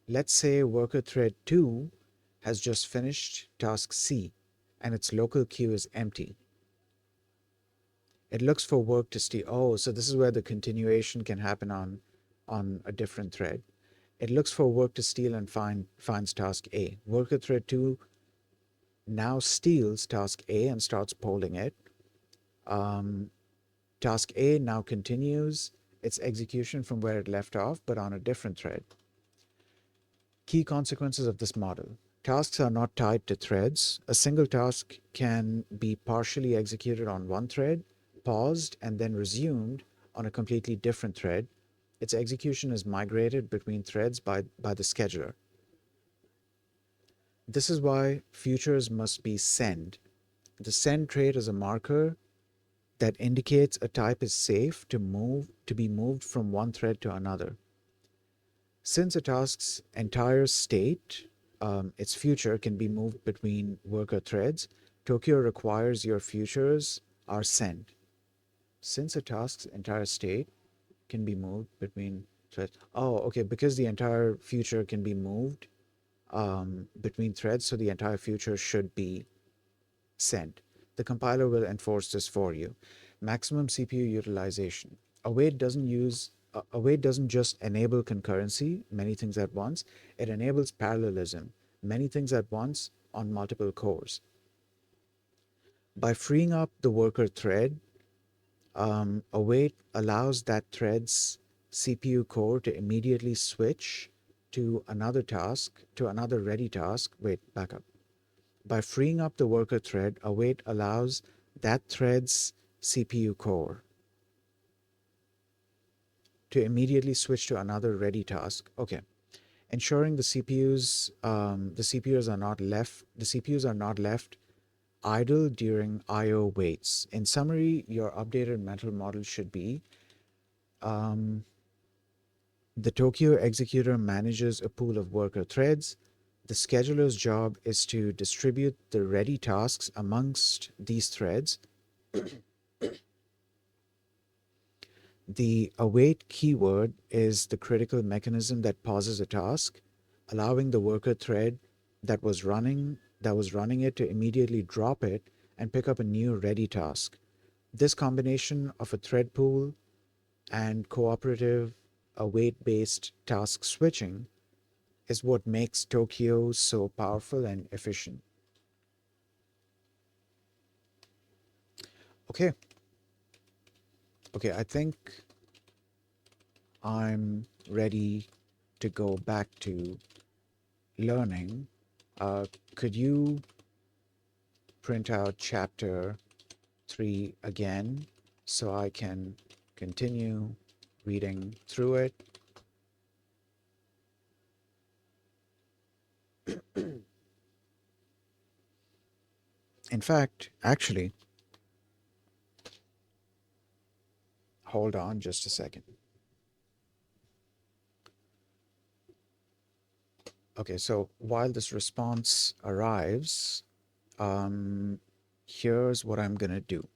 Let's say worker thread 2 has just finished task C and its local queue is empty. It looks for work to steal. Oh, so this is where the continuation can happen on a different thread. It looks for work to steal and finds task A. Worker thread 2 now steals task A and starts polling it. Um, Task A now continues its execution from where it left off, but on a different thread. Key consequences of this model. Tasks are not tied to threads. A single task can be partially executed on one thread, paused, and then resumed on a completely different thread. Its execution is migrated between threads by the scheduler. This is why futures must be send. The send trait is a marker that indicates a type is safe to be moved from one thread to another. Since a task's entire state, its future can be moved between worker threads, Tokio requires your futures are sent. Since a task's entire state can be moved between threads. Oh, okay, because the entire future can be moved between threads, so the entire future should be sent. The compiler will enforce this for you. Maximum CPU utilization. Await doesn't just enable concurrency, many things at once. It enables parallelism, many things at once on multiple cores. By freeing up the worker thread, await allows that thread's CPU core to immediately switch to another ready task. Wait, back up. By freeing up the worker thread, await allows that thread's CPU core to immediately switch to another ready task. Okay, ensuring the CPUs are not left idle during I/O waits. In summary, your updated mental model should be um, the Tokio executor manages a pool of worker threads. The scheduler's job is to distribute the ready tasks amongst these threads. The await keyword is the critical mechanism that pauses a task, allowing the worker thread that was running it to immediately drop it and pick up a new ready task. This combination of a thread pool and cooperative await-based task switching is what makes Tokio so powerful and efficient. Okay, okay, I think I'm ready to go back to learning. Could you print out chapter 3 again so I can continue reading through it? In fact, actually, hold on just a second. Okay, so while this response arrives, um, here's what I'm gonna do.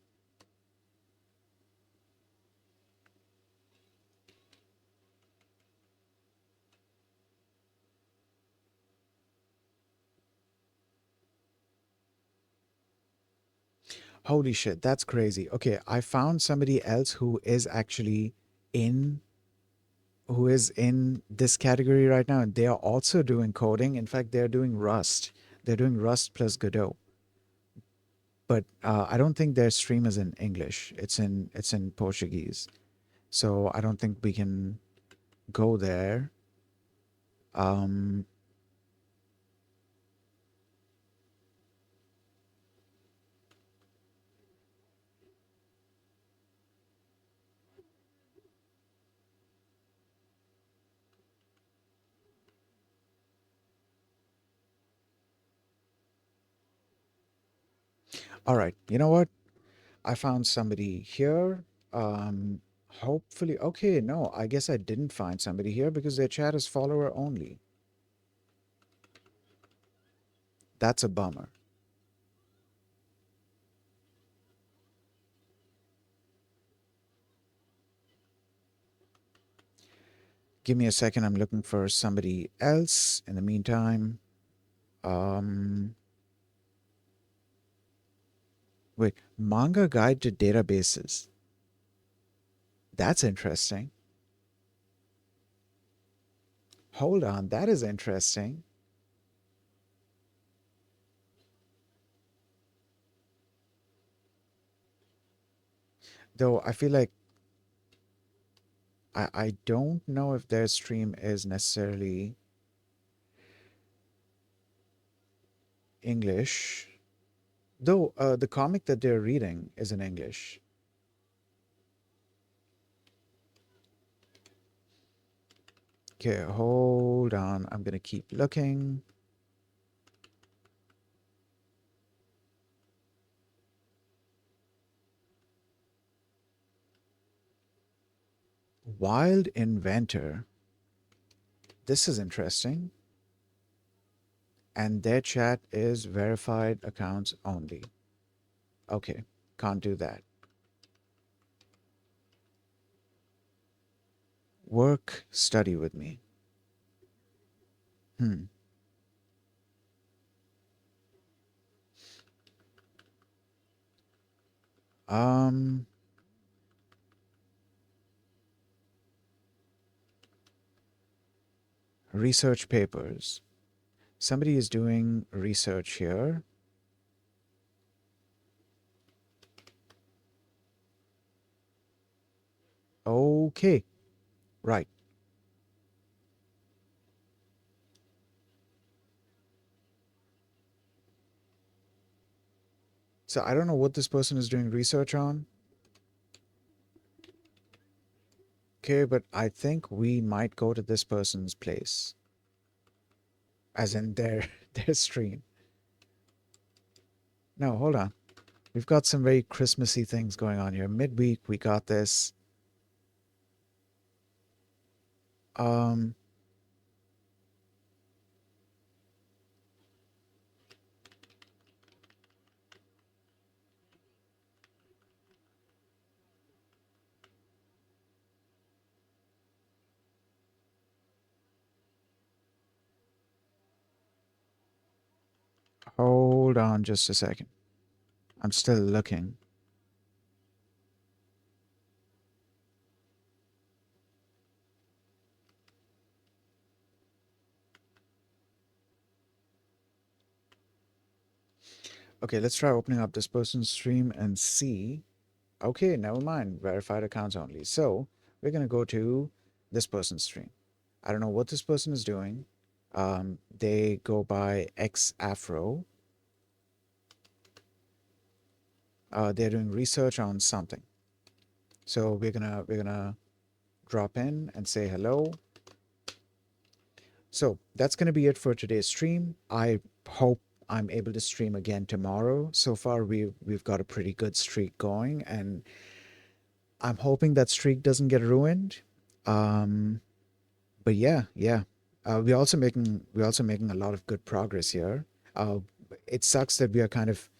Holy shit, that's crazy. Okay, I found somebody else in who is in this category right now, and they are also doing coding. In fact, they're doing Rust. They're doing Rust plus Godot. But I don't think their stream is in English. It's in Portuguese. So I don't think we can go there. Um, all right. You know what? I found somebody here. Um, Hopefully, okay. No, I guess I didn't find somebody here because their chat is follower only. That's a bummer. Give me a second. I'm looking for somebody else in the meantime. Um, Wait, manga guide to databases. That's interesting. Hold on, that is interesting. Though I feel like I don't know if their stream is necessarily English. Though the comic that they're reading is in English. Okay, hold on. I'm gonna keep looking. Wild Inventor. This is interesting. And their chat is verified accounts only. Okay, can't do that. Work, study with me. Hmm. Um, Research papers. Somebody is doing research here. Okay, right. So I don't know what this person is doing research on. Okay, but I think we might go to this person's place, as in their their stream. No, hold on. We've got some very Christmassy things going on here. Midweek, we got this. Um, Hold on just a second. I'm still looking. Okay, let's try opening up this person's stream and see. Okay, never mind. Verified accounts only. So we're gonna go to this person's stream. I don't know what this person is doing. They go by X Afro. They're doing research on something. So we're gonna drop in and say hello. So that's gonna be it for today's stream. I hope I'm able to stream again tomorrow. So far we've got a pretty good streak going, and I'm hoping that streak doesn't get ruined. Um, but yeah, we're also making a lot of good progress here. Uh, it sucks that we are kind of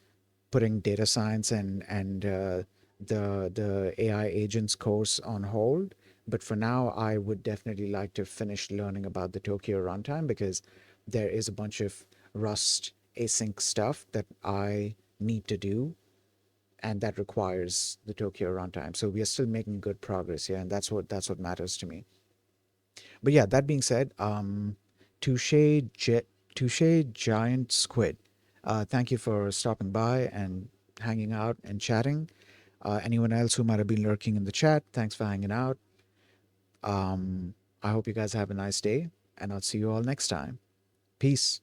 putting data science and the AI agents course on hold. But for now, I would definitely like to finish learning about the Tokyo runtime because there is a bunch of Rust async stuff that I need to do, and that requires the Tokyo runtime. So we are still making good progress here, and that's what matters to me. But yeah, that being said, touche, touche, giant squid. Thank you for stopping by and hanging out and chatting. Anyone else who might have been lurking in the chat, thanks for hanging out. Um, I hope you guys have a nice day, and I'll see you all next time. Peace.